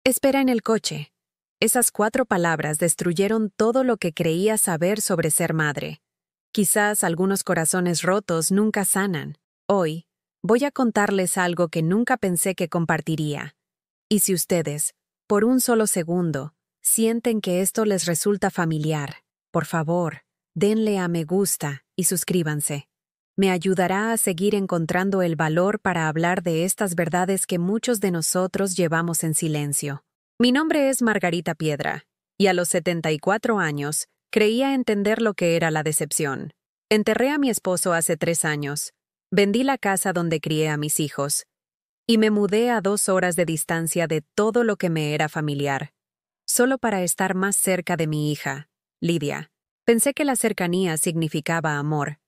Espera en el coche. Esas 4 palabras destruyeron todo lo que creía saber sobre ser madre. Quizás algunos corazones rotos nunca sanan. Hoy, voy a contarles algo que nunca pensé que compartiría. Y si ustedes, por un solo segundo, sienten que esto les resulta familiar, por favor, denle a me gusta y suscríbanse. Me ayudará a seguir encontrando el valor para hablar de estas verdades que muchos de nosotros llevamos en silencio. Mi nombre es Margarita Piedra, y a los 74 años, creía entender lo que era la decepción. Enterré a mi esposo hace 3 años, vendí la casa donde crié a mis hijos, y me mudé a 2 horas de distancia de todo lo que me era familiar, solo para estar más cerca de mi hija, Lidia. Pensé que la cercanía significaba amor.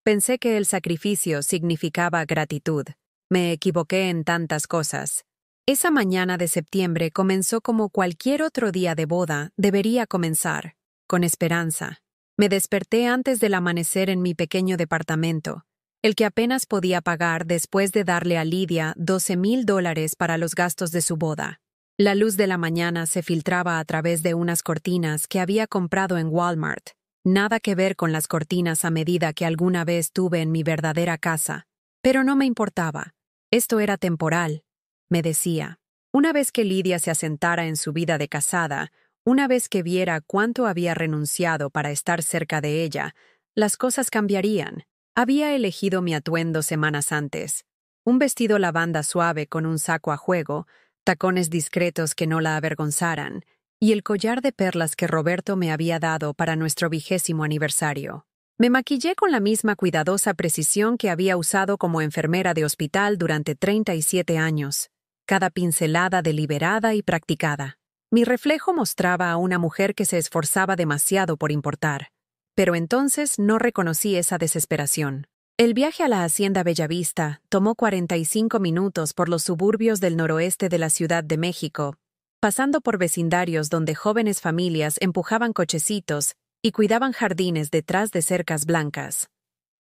Pensé que el sacrificio significaba gratitud. Me equivoqué en tantas cosas. Esa mañana de septiembre comenzó como cualquier otro día de boda debería comenzar, con esperanza. Me desperté antes del amanecer en mi pequeño departamento, el que apenas podía pagar después de darle a Lidia $12,000 para los gastos de su boda. La luz de la mañana se filtraba a través de unas cortinas que había comprado en Walmart. Nada que ver con las cortinas a medida que alguna vez tuve en mi verdadera casa. Pero no me importaba. Esto era temporal, me decía. Una vez que Lidia se asentara en su vida de casada, una vez que viera cuánto había renunciado para estar cerca de ella, las cosas cambiarían. Había elegido mi atuendo semanas antes. Un vestido lavanda suave con un saco a juego, tacones discretos que no la avergonzaran, y el collar de perlas que Roberto me había dado para nuestro 20º aniversario. Me maquillé con la misma cuidadosa precisión que había usado como enfermera de hospital durante 37 años, cada pincelada deliberada y practicada. Mi reflejo mostraba a una mujer que se esforzaba demasiado por importar, pero entonces no reconocí esa desesperación. El viaje a la Hacienda Bellavista tomó 45 minutos por los suburbios del noroeste de la Ciudad de México, pasando por vecindarios donde jóvenes familias empujaban cochecitos y cuidaban jardines detrás de cercas blancas.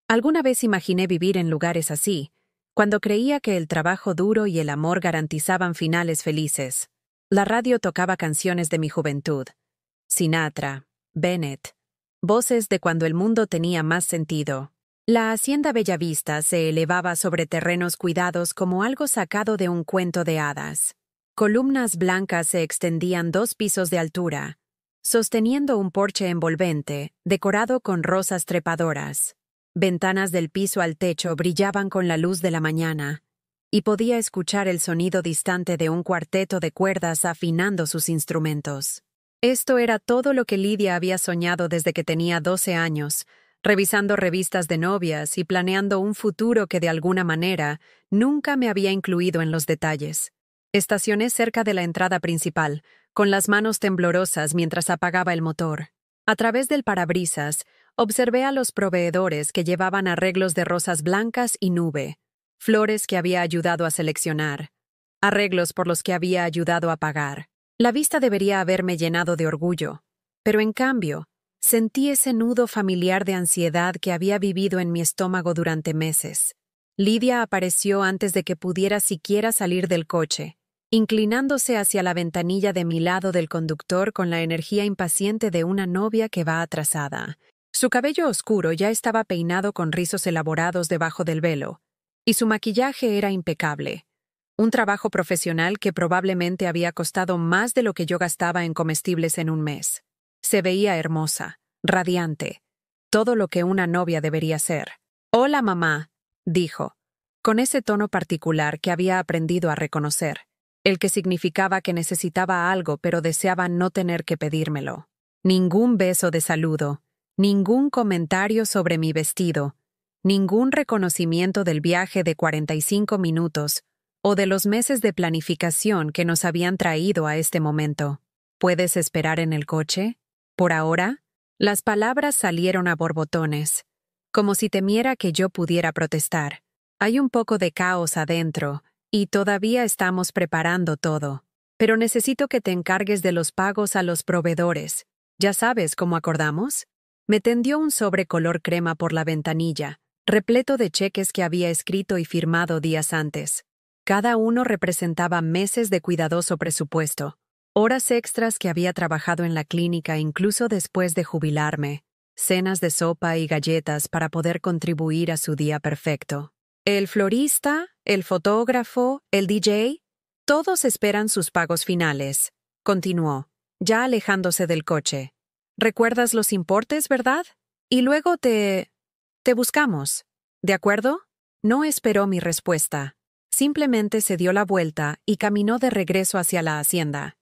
Alguna vez imaginé vivir en lugares así, cuando creía que el trabajo duro y el amor garantizaban finales felices. La radio tocaba canciones de mi juventud. Sinatra, Bennett, voces de cuando el mundo tenía más sentido. La Hacienda Bellavista se elevaba sobre terrenos cuidados como algo sacado de un cuento de hadas. Columnas blancas se extendían 2 pisos de altura, sosteniendo un porche envolvente, decorado con rosas trepadoras. Ventanas del piso al techo brillaban con la luz de la mañana, y podía escuchar el sonido distante de un cuarteto de cuerdas afinando sus instrumentos. Esto era todo lo que Lidia había soñado desde que tenía 12 años, revisando revistas de novias y planeando un futuro que de alguna manera nunca me había incluido en los detalles. Estacioné cerca de la entrada principal, con las manos temblorosas mientras apagaba el motor. A través del parabrisas, observé a los proveedores que llevaban arreglos de rosas blancas y nube, flores que había ayudado a seleccionar, arreglos por los que había ayudado a pagar. La vista debería haberme llenado de orgullo, pero en cambio, sentí ese nudo familiar de ansiedad que había vivido en mi estómago durante meses. Lidia apareció antes de que pudiera siquiera salir del coche, inclinándose hacia la ventanilla de mi lado del conductor con la energía impaciente de una novia que va atrasada. Su cabello oscuro ya estaba peinado con rizos elaborados debajo del velo, y su maquillaje era impecable. Un trabajo profesional que probablemente había costado más de lo que yo gastaba en comestibles en un mes. Se veía hermosa, radiante, todo lo que una novia debería ser. «Hola, mamá», dijo, con ese tono particular que había aprendido a reconocer, el que significaba que necesitaba algo pero deseaba no tener que pedírmelo. Ningún beso de saludo, ningún comentario sobre mi vestido, ningún reconocimiento del viaje de 45 minutos o de los meses de planificación que nos habían traído a este momento. ¿Puedes esperar en el coche? ¿Por ahora? Las palabras salieron a borbotones, como si temiera que yo pudiera protestar. Hay un poco de caos adentro, y todavía estamos preparando todo. Pero necesito que te encargues de los pagos a los proveedores. ¿Ya sabes cómo acordamos? Me tendió un sobre color crema por la ventanilla, repleto de cheques que había escrito y firmado días antes. Cada uno representaba meses de cuidadoso presupuesto. Horas extras que había trabajado en la clínica incluso después de jubilarme, cenas de sopa y galletas para poder contribuir a su día perfecto. El florista, el fotógrafo, el DJ, todos esperan sus pagos finales, continuó, ya alejándose del coche. ¿Recuerdas los importes, verdad? Y luego te buscamos, ¿de acuerdo? No esperó mi respuesta. Simplemente se dio la vuelta y caminó de regreso hacia la hacienda,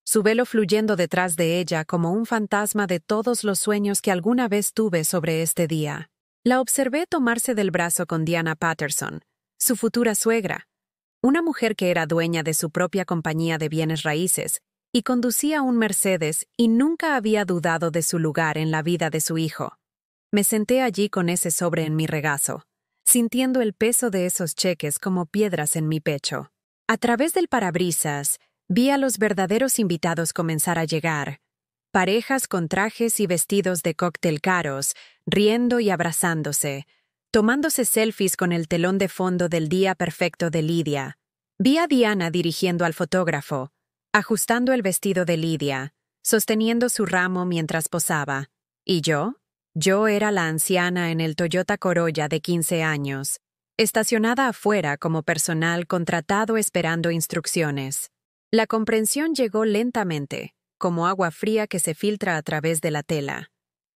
su velo fluyendo detrás de ella como un fantasma de todos los sueños que alguna vez tuve sobre este día. La observé tomarse del brazo con Diana Patterson, su futura suegra, una mujer que era dueña de su propia compañía de bienes raíces y conducía un Mercedes y nunca había dudado de su lugar en la vida de su hijo. Me senté allí con ese sobre en mi regazo, sintiendo el peso de esos cheques como piedras en mi pecho. A través del parabrisas, vi a los verdaderos invitados comenzar a llegar, parejas con trajes y vestidos de cóctel caros, riendo y abrazándose, tomándose selfies con el telón de fondo del día perfecto de Lidia. Vi a Diana dirigiendo al fotógrafo, ajustando el vestido de Lidia, sosteniendo su ramo mientras posaba. ¿Y yo? Yo era la anciana en el Toyota Corolla de 15 años, estacionada afuera como personal contratado esperando instrucciones. La comprensión llegó lentamente, como agua fría que se filtra a través de la tela.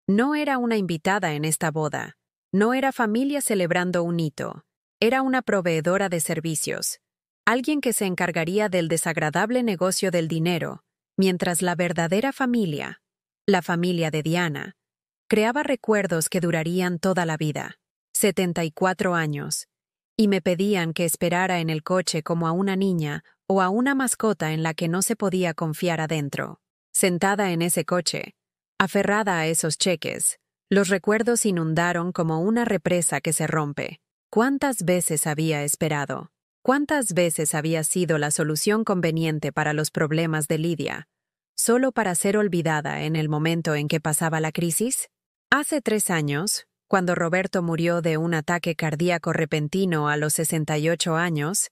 No era una invitada en esta boda. No era familia celebrando un hito. Era una proveedora de servicios. Alguien que se encargaría del desagradable negocio del dinero, mientras la verdadera familia, la familia de Diana, creaba recuerdos que durarían toda la vida. 74 años. Y me pedían que esperara en el coche como a una niña o a una mascota en la que no se podía confiar adentro. Sentada en ese coche, aferrada a esos cheques, los recuerdos inundaron como una represa que se rompe. ¿Cuántas veces había esperado? ¿Cuántas veces había sido la solución conveniente para los problemas de Lidia, solo para ser olvidada en el momento en que pasaba la crisis? Hace 3 años, cuando Roberto murió de un ataque cardíaco repentino a los 68 años,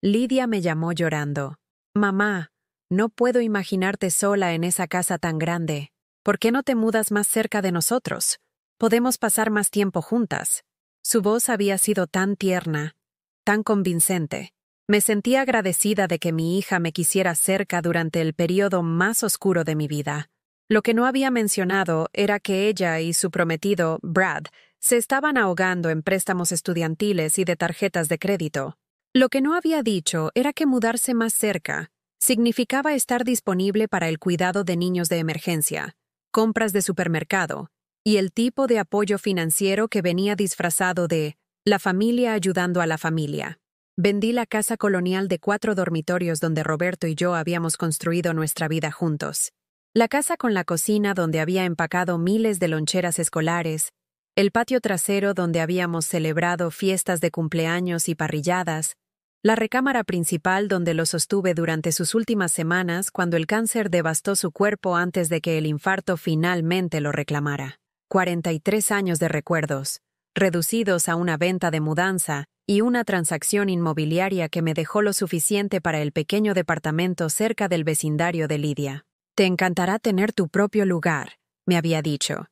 Lidia me llamó llorando. «Mamá, no puedo imaginarte sola en esa casa tan grande. ¿Por qué no te mudas más cerca de nosotros? Podemos pasar más tiempo juntas». Su voz había sido tan tierna, tan convincente. Me sentí agradecida de que mi hija me quisiera cerca durante el periodo más oscuro de mi vida. Lo que no había mencionado era que ella y su prometido, Brad, se estaban ahogando en préstamos estudiantiles y de tarjetas de crédito. Lo que no había dicho era que mudarse más cerca significaba estar disponible para el cuidado de niños de emergencia, compras de supermercado y el tipo de apoyo financiero que venía disfrazado de la familia ayudando a la familia. Vendí la casa colonial de 4 dormitorios donde Roberto y yo habíamos construido nuestra vida juntos. La casa con la cocina donde había empacado miles de loncheras escolares, el patio trasero donde habíamos celebrado fiestas de cumpleaños y parrilladas, la recámara principal donde lo sostuve durante sus últimas semanas cuando el cáncer devastó su cuerpo antes de que el infarto finalmente lo reclamara. 43 años de recuerdos, reducidos a una venta de mudanza y una transacción inmobiliaria que me dejó lo suficiente para el pequeño departamento cerca del vecindario de Lidia. «Te encantará tener tu propio lugar», me había dicho,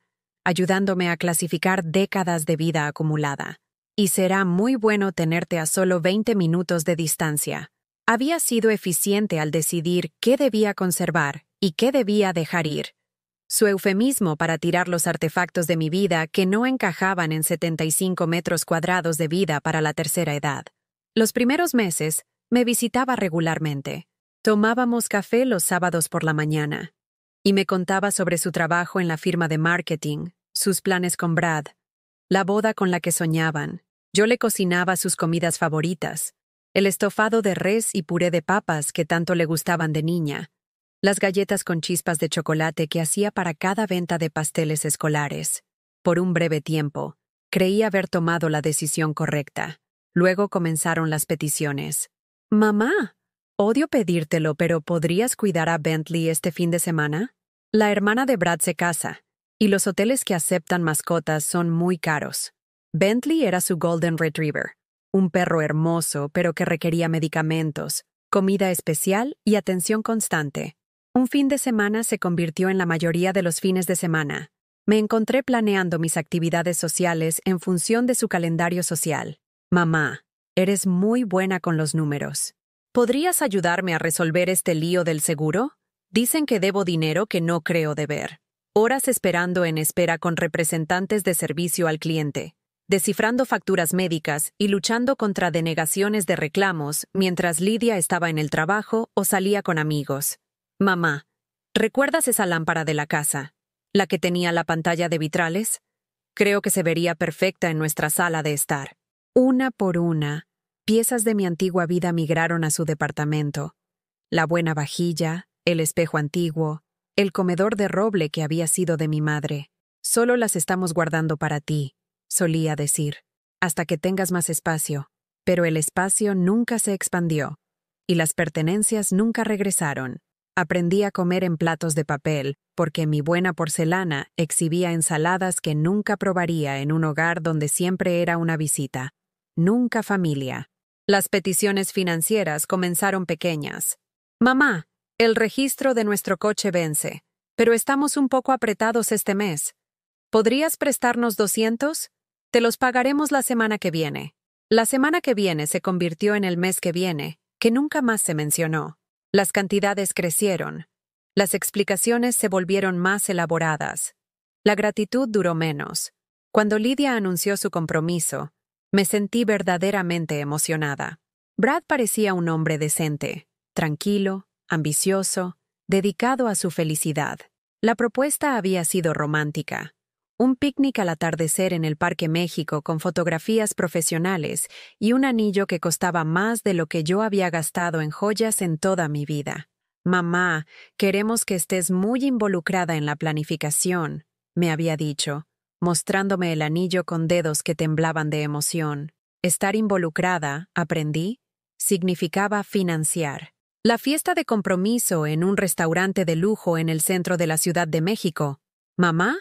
ayudándome a clasificar décadas de vida acumulada. «Y será muy bueno tenerte a solo 20 minutos de distancia». Había sido eficiente al decidir qué debía conservar y qué debía dejar ir. Su eufemismo para tirar los artefactos de mi vida que no encajaban en 75 metros cuadrados de vida para la tercera edad. Los primeros meses me visitaba regularmente. Tomábamos café los sábados por la mañana y me contaba sobre su trabajo en la firma de marketing, sus planes con Brad, la boda con la que soñaban. Yo le cocinaba sus comidas favoritas, el estofado de res y puré de papas que tanto le gustaban de niña, las galletas con chispas de chocolate que hacía para cada venta de pasteles escolares. Por un breve tiempo, creí haber tomado la decisión correcta. Luego comenzaron las peticiones. «Mamá, odio pedírtelo, pero ¿podrías cuidar a Bentley este fin de semana? La hermana de Brad se casa, y los hoteles que aceptan mascotas son muy caros». Bentley era su Golden Retriever, un perro hermoso pero que requería medicamentos, comida especial y atención constante. Un fin de semana se convirtió en la mayoría de los fines de semana. Me encontré planeando mis actividades sociales en función de su calendario social. Mamá, eres muy buena con los números. ¿Podrías ayudarme a resolver este lío del seguro? Dicen que debo dinero que no creo deber. Horas esperando en espera con representantes de servicio al cliente, descifrando facturas médicas y luchando contra denegaciones de reclamos mientras Lidia estaba en el trabajo o salía con amigos. Mamá, ¿recuerdas esa lámpara de la casa? ¿La que tenía la pantalla de vitrales? Creo que se vería perfecta en nuestra sala de estar. Una por una, piezas de mi antigua vida migraron a su departamento. La buena vajilla, el espejo antiguo, el comedor de roble que había sido de mi madre. Solo las estamos guardando para ti, solía decir, hasta que tengas más espacio. Pero el espacio nunca se expandió, y las pertenencias nunca regresaron. Aprendí a comer en platos de papel, porque mi buena porcelana exhibía ensaladas que nunca probaría en un hogar donde siempre era una visita. Nunca familia. Las peticiones financieras comenzaron pequeñas. Mamá, el registro de nuestro coche vence, pero estamos un poco apretados este mes. ¿Podrías prestarnos 200? Te los pagaremos la semana que viene. La semana que viene se convirtió en el mes que viene, que nunca más se mencionó. Las cantidades crecieron. Las explicaciones se volvieron más elaboradas. La gratitud duró menos. Cuando Lidia anunció su compromiso, me sentí verdaderamente emocionada. Brad parecía un hombre decente, tranquilo, ambicioso, dedicado a su felicidad. La propuesta había sido romántica. Un picnic al atardecer en el Parque México con fotografías profesionales y un anillo que costaba más de lo que yo había gastado en joyas en toda mi vida. Mamá, queremos que estés muy involucrada en la planificación, me había dicho, mostrándome el anillo con dedos que temblaban de emoción. Estar involucrada, aprendí, significaba financiar. La fiesta de compromiso en un restaurante de lujo en el centro de la Ciudad de México. ¿Mamá?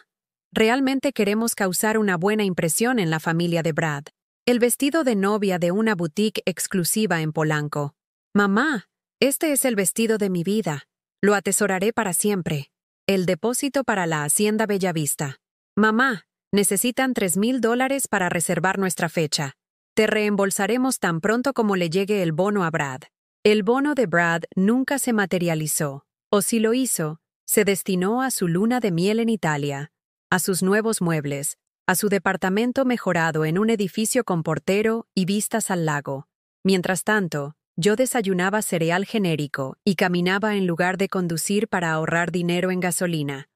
Realmente queremos causar una buena impresión en la familia de Brad. El vestido de novia de una boutique exclusiva en Polanco. Mamá, este es el vestido de mi vida. Lo atesoraré para siempre. El depósito para la Hacienda Bellavista. Mamá, necesitan $3,000 para reservar nuestra fecha. Te reembolsaremos tan pronto como le llegue el bono a Brad. El bono de Brad nunca se materializó, o si lo hizo, se destinó a su luna de miel en Italia, a sus nuevos muebles, a su departamento mejorado en un edificio con portero y vistas al lago. Mientras tanto, yo desayunaba cereal genérico y caminaba en lugar de conducir para ahorrar dinero en gasolina.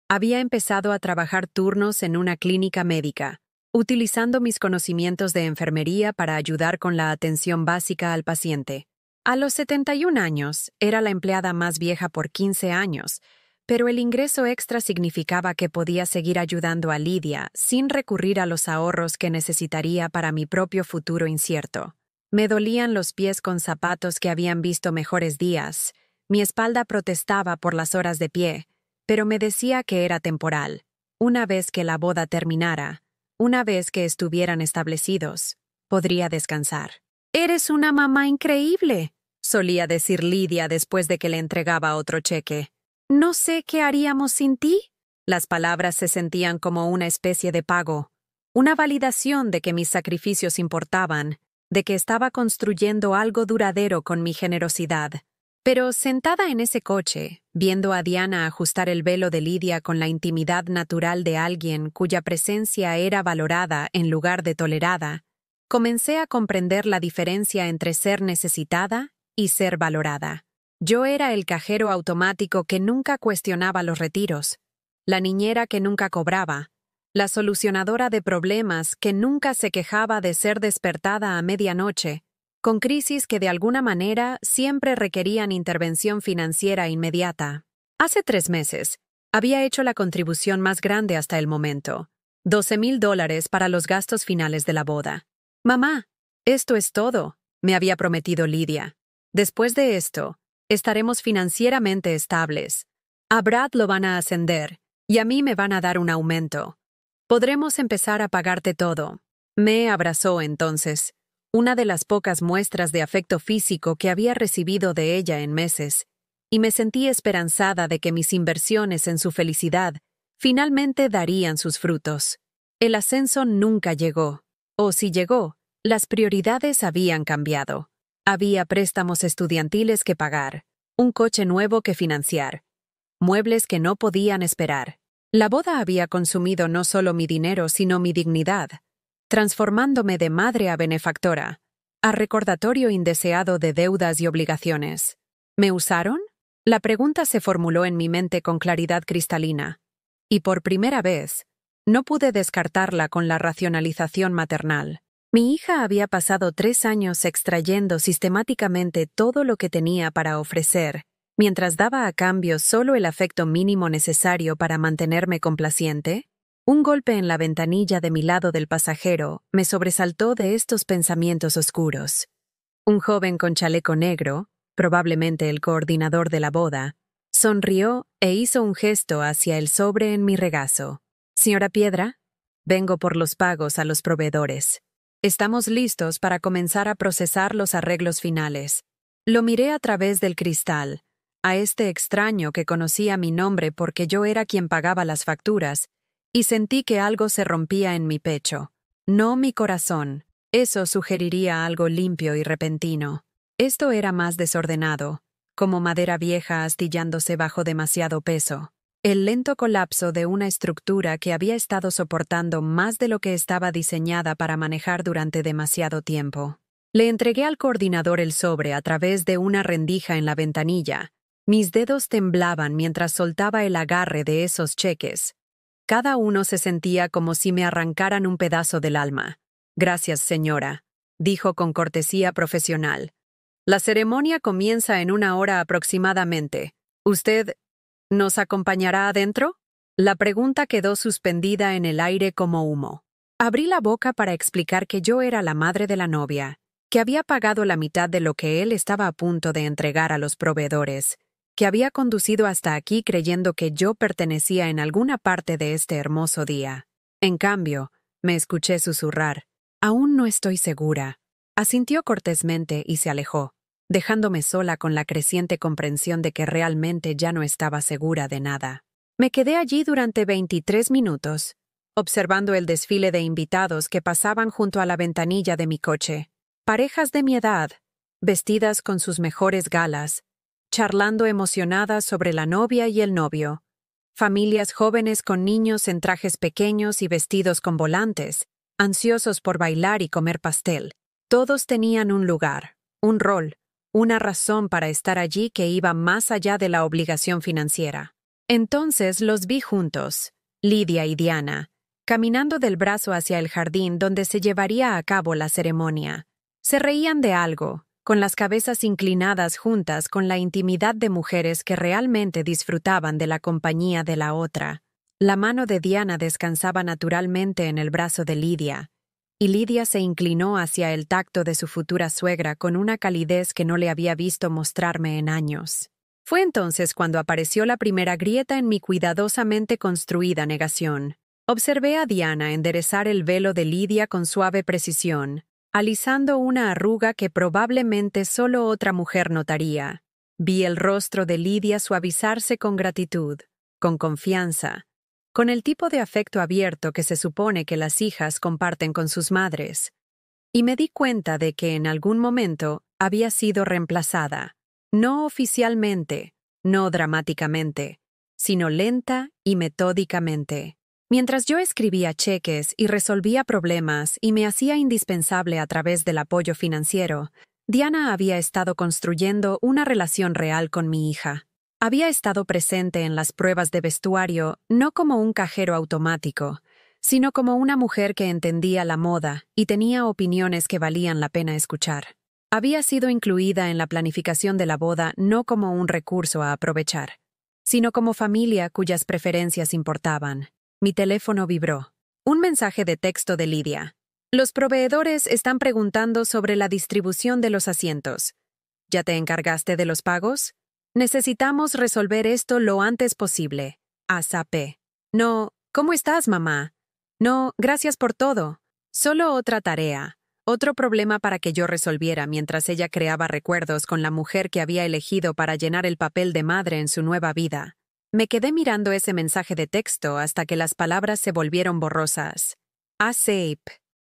Había empezado a trabajar turnos en una clínica médica, utilizando mis conocimientos de enfermería para ayudar con la atención básica al paciente. A los 71 años, era la empleada más vieja por 15 años, pero el ingreso extra significaba que podía seguir ayudando a Lidia sin recurrir a los ahorros que necesitaría para mi propio futuro incierto. Me dolían los pies con zapatos que habían visto mejores días. Mi espalda protestaba por las horas de pie, pero me decía que era temporal. Una vez que la boda terminara, una vez que estuvieran establecidos, podría descansar. «Eres una mamá increíble», solía decir Lidia después de que le entregaba otro cheque. «No sé qué haríamos sin ti». Las palabras se sentían como una especie de pago, una validación de que mis sacrificios importaban, de que estaba construyendo algo duradero con mi generosidad. Pero sentada en ese coche, viendo a Diana ajustar el velo de Lidia con la intimidad natural de alguien cuya presencia era valorada en lugar de tolerada, comencé a comprender la diferencia entre ser necesitada y ser valorada. Yo era el cajero automático que nunca cuestionaba los retiros, la niñera que nunca cobraba, la solucionadora de problemas que nunca se quejaba de ser despertada a medianoche, con crisis que de alguna manera siempre requerían intervención financiera inmediata. Hace 3 meses, había hecho la contribución más grande hasta el momento, $12,000 para los gastos finales de la boda. «Mamá, esto es todo», me había prometido Lidia. «Después de esto, estaremos financieramente estables. A Brad lo van a ascender y a mí me van a dar un aumento. Podremos empezar a pagarte todo». Me abrazó entonces, una de las pocas muestras de afecto físico que había recibido de ella en meses, y me sentí esperanzada de que mis inversiones en su felicidad finalmente darían sus frutos. El ascenso nunca llegó, o si llegó, las prioridades habían cambiado. Había préstamos estudiantiles que pagar, un coche nuevo que financiar, muebles que no podían esperar. La boda había consumido no solo mi dinero, sino mi dignidad, transformándome de madre a benefactora, a recordatorio indeseado de deudas y obligaciones. ¿Me usaron? La pregunta se formuló en mi mente con claridad cristalina, y por primera vez, no pude descartarla con la racionalización maternal. Mi hija había pasado 3 años extrayendo sistemáticamente todo lo que tenía para ofrecer, mientras daba a cambio solo el afecto mínimo necesario para mantenerme complaciente. Un golpe en la ventanilla de mi lado del pasajero me sobresaltó de estos pensamientos oscuros. Un joven con chaleco negro, probablemente el coordinador de la boda, sonrió e hizo un gesto hacia el sobre en mi regazo. «Señora Piedra, vengo por los pagos a los proveedores. Estamos listos para comenzar a procesar los arreglos finales». Lo miré a través del cristal, a este extraño que conocía mi nombre porque yo era quien pagaba las facturas, y sentí que algo se rompía en mi pecho. No mi corazón. Eso sugeriría algo limpio y repentino. Esto era más desordenado, como madera vieja astillándose bajo demasiado peso. El lento colapso de una estructura que había estado soportando más de lo que estaba diseñada para manejar durante demasiado tiempo. Le entregué al coordinador el sobre a través de una rendija en la ventanilla. Mis dedos temblaban mientras soltaba el agarre de esos cheques. Cada uno se sentía como si me arrancaran un pedazo del alma. «Gracias, señora», dijo con cortesía profesional. «La ceremonia comienza en 1 hora aproximadamente. ¿Usted nos acompañará adentro?» La pregunta quedó suspendida en el aire como humo. Abrí la boca para explicar que yo era la madre de la novia, que había pagado la mitad de lo que él estaba a punto de entregar a los proveedores, que había conducido hasta aquí creyendo que yo pertenecía en alguna parte de este hermoso día. En cambio, me escuché susurrar: «Aún no estoy segura». Asintió cortésmente y se alejó, dejándome sola con la creciente comprensión de que realmente ya no estaba segura de nada. Me quedé allí durante 23 minutos, observando el desfile de invitados que pasaban junto a la ventanilla de mi coche. Parejas de mi edad, vestidas con sus mejores galas, charlando emocionadas sobre la novia y el novio. Familias jóvenes con niños en trajes pequeños y vestidos con volantes, ansiosos por bailar y comer pastel. Todos tenían un lugar, un rol, una razón para estar allí que iba más allá de la obligación financiera. Entonces los vi juntos, Lidia y Diana, caminando del brazo hacia el jardín donde se llevaría a cabo la ceremonia. Se reían de algo, con las cabezas inclinadas juntas con la intimidad de mujeres que realmente disfrutaban de la compañía de la otra. La mano de Diana descansaba naturalmente en el brazo de Lidia, y Lidia se inclinó hacia el tacto de su futura suegra con una calidez que no le había visto mostrarme en años. Fue entonces cuando apareció la primera grieta en mi cuidadosamente construida negación. Observé a Diana enderezar el velo de Lidia con suave precisión, alisando una arruga que probablemente solo otra mujer notaría. Vi el rostro de Lidia suavizarse con gratitud, con confianza, con el tipo de afecto abierto que se supone que las hijas comparten con sus madres. Y me di cuenta de que en algún momento había sido reemplazada, no oficialmente, no dramáticamente, sino lenta y metódicamente. Mientras yo escribía cheques y resolvía problemas y me hacía indispensable a través del apoyo financiero, Diana había estado construyendo una relación real con mi hija. Había estado presente en las pruebas de vestuario no como un cajero automático, sino como una mujer que entendía la moda y tenía opiniones que valían la pena escuchar. Había sido incluida en la planificación de la boda no como un recurso a aprovechar, sino como familia cuyas preferencias importaban. Mi teléfono vibró. Un mensaje de texto de Lidia. «Los proveedores están preguntando sobre la distribución de los asientos. ¿Ya te encargaste de los pagos? Necesitamos resolver esto lo antes posible. ASAP». «No, ¿cómo estás, mamá?» «No, gracias por todo. Solo otra tarea. Otro problema para que yo resolviera mientras ella creaba recuerdos con la mujer que había elegido para llenar el papel de madre en su nueva vida. Me quedé mirando ese mensaje de texto hasta que las palabras se volvieron borrosas. ASAP.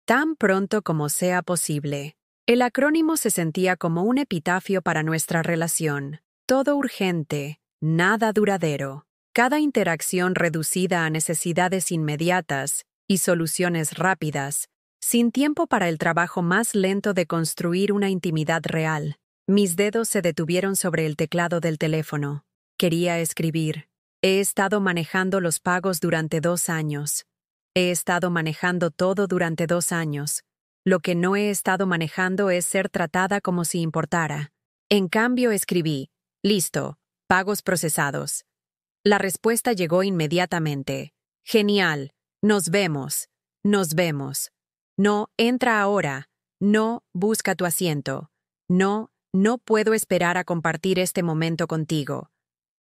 Tan pronto como sea posible. El acrónimo se sentía como un epitafio para nuestra relación. Todo urgente, nada duradero. Cada interacción reducida a necesidades inmediatas y soluciones rápidas, sin tiempo para el trabajo más lento de construir una intimidad real. Mis dedos se detuvieron sobre el teclado del teléfono. Quería escribir. He estado manejando los pagos durante 2 años. He estado manejando todo durante 2 años. Lo que no he estado manejando es ser tratada como si importara. En cambio, escribí. Listo. Pagos procesados. La respuesta llegó inmediatamente. Genial. Nos vemos. Nos vemos. No, entra ahora. No, busca tu asiento. No, no puedo esperar a compartir este momento contigo.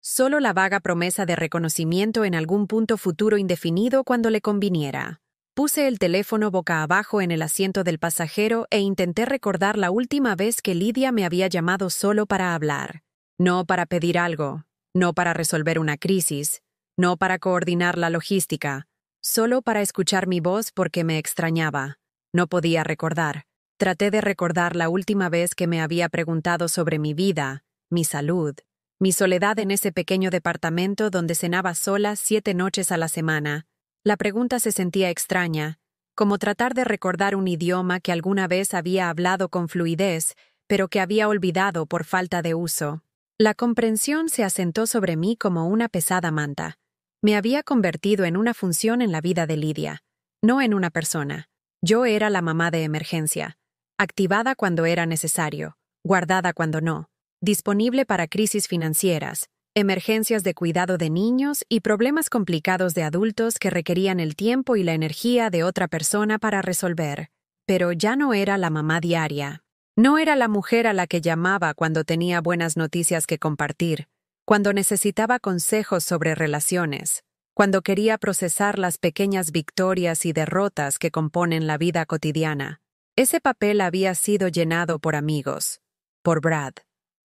Solo la vaga promesa de reconocimiento en algún punto futuro indefinido cuando le conviniera. Puse el teléfono boca abajo en el asiento del pasajero e intenté recordar la última vez que Lidia me había llamado solo para hablar. No para pedir algo, no para resolver una crisis, no para coordinar la logística, solo para escuchar mi voz porque me extrañaba. No podía recordar. Traté de recordar la última vez que me había preguntado sobre mi vida, mi salud, mi soledad en ese pequeño departamento donde cenaba sola 7 noches a la semana. La pregunta se sentía extraña, como tratar de recordar un idioma que alguna vez había hablado con fluidez, pero que había olvidado por falta de uso. La comprensión se asentó sobre mí como una pesada manta. Me había convertido en una función en la vida de Lidia, no en una persona. Yo era la mamá de emergencia, activada cuando era necesario, guardada cuando no, disponible para crisis financieras, emergencias de cuidado de niños y problemas complicados de adultos que requerían el tiempo y la energía de otra persona para resolver. Pero ya no era la mamá diaria. No era la mujer a la que llamaba cuando tenía buenas noticias que compartir, cuando necesitaba consejos sobre relaciones, cuando quería procesar las pequeñas victorias y derrotas que componen la vida cotidiana. Ese papel había sido llenado por amigos, por Brad,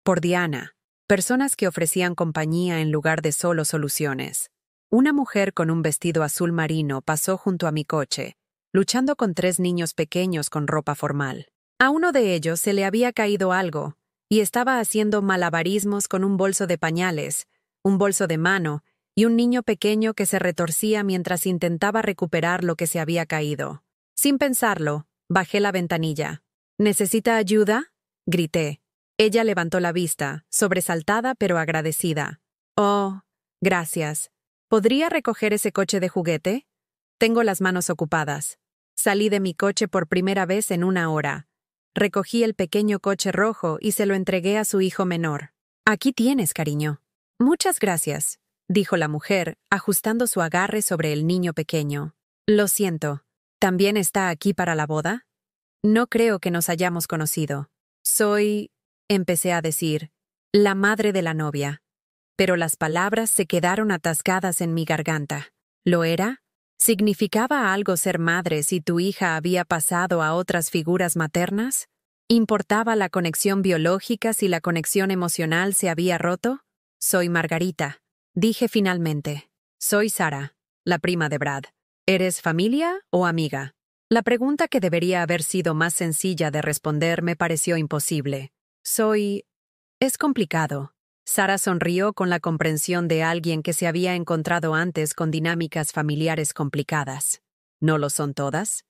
por Diana, personas que ofrecían compañía en lugar de solo soluciones. Una mujer con un vestido azul marino pasó junto a mi coche, luchando con 3 niños pequeños con ropa formal. A uno de ellos se le había caído algo, y estaba haciendo malabarismos con un bolso de pañales, un bolso de mano y un niño pequeño que se retorcía mientras intentaba recuperar lo que se había caído. Sin pensarlo, bajé la ventanilla. ¿Necesita ayuda?, grité. Ella levantó la vista, sobresaltada pero agradecida. Oh, gracias. ¿Podría recoger ese coche de juguete? Tengo las manos ocupadas. Salí de mi coche por primera vez en 1 hora. Recogí el pequeño coche rojo y se lo entregué a su hijo menor. Aquí tienes, cariño. Muchas gracias, dijo la mujer, ajustando su agarre sobre el niño pequeño. Lo siento. ¿También está aquí para la boda? No creo que nos hayamos conocido. Empecé a decir, la madre de la novia. Pero las palabras se quedaron atascadas en mi garganta. ¿Lo era? ¿Significaba algo ser madre si tu hija había pasado a otras figuras maternas? ¿Importaba la conexión biológica si la conexión emocional se había roto? Soy Margarita, dije finalmente. Soy Sara, la prima de Brad. ¿Eres familia o amiga? La pregunta que debería haber sido más sencilla de responder me pareció imposible. Es complicado. Sara sonrió con la comprensión de alguien que se había encontrado antes con dinámicas familiares complicadas. ¿No lo son todas?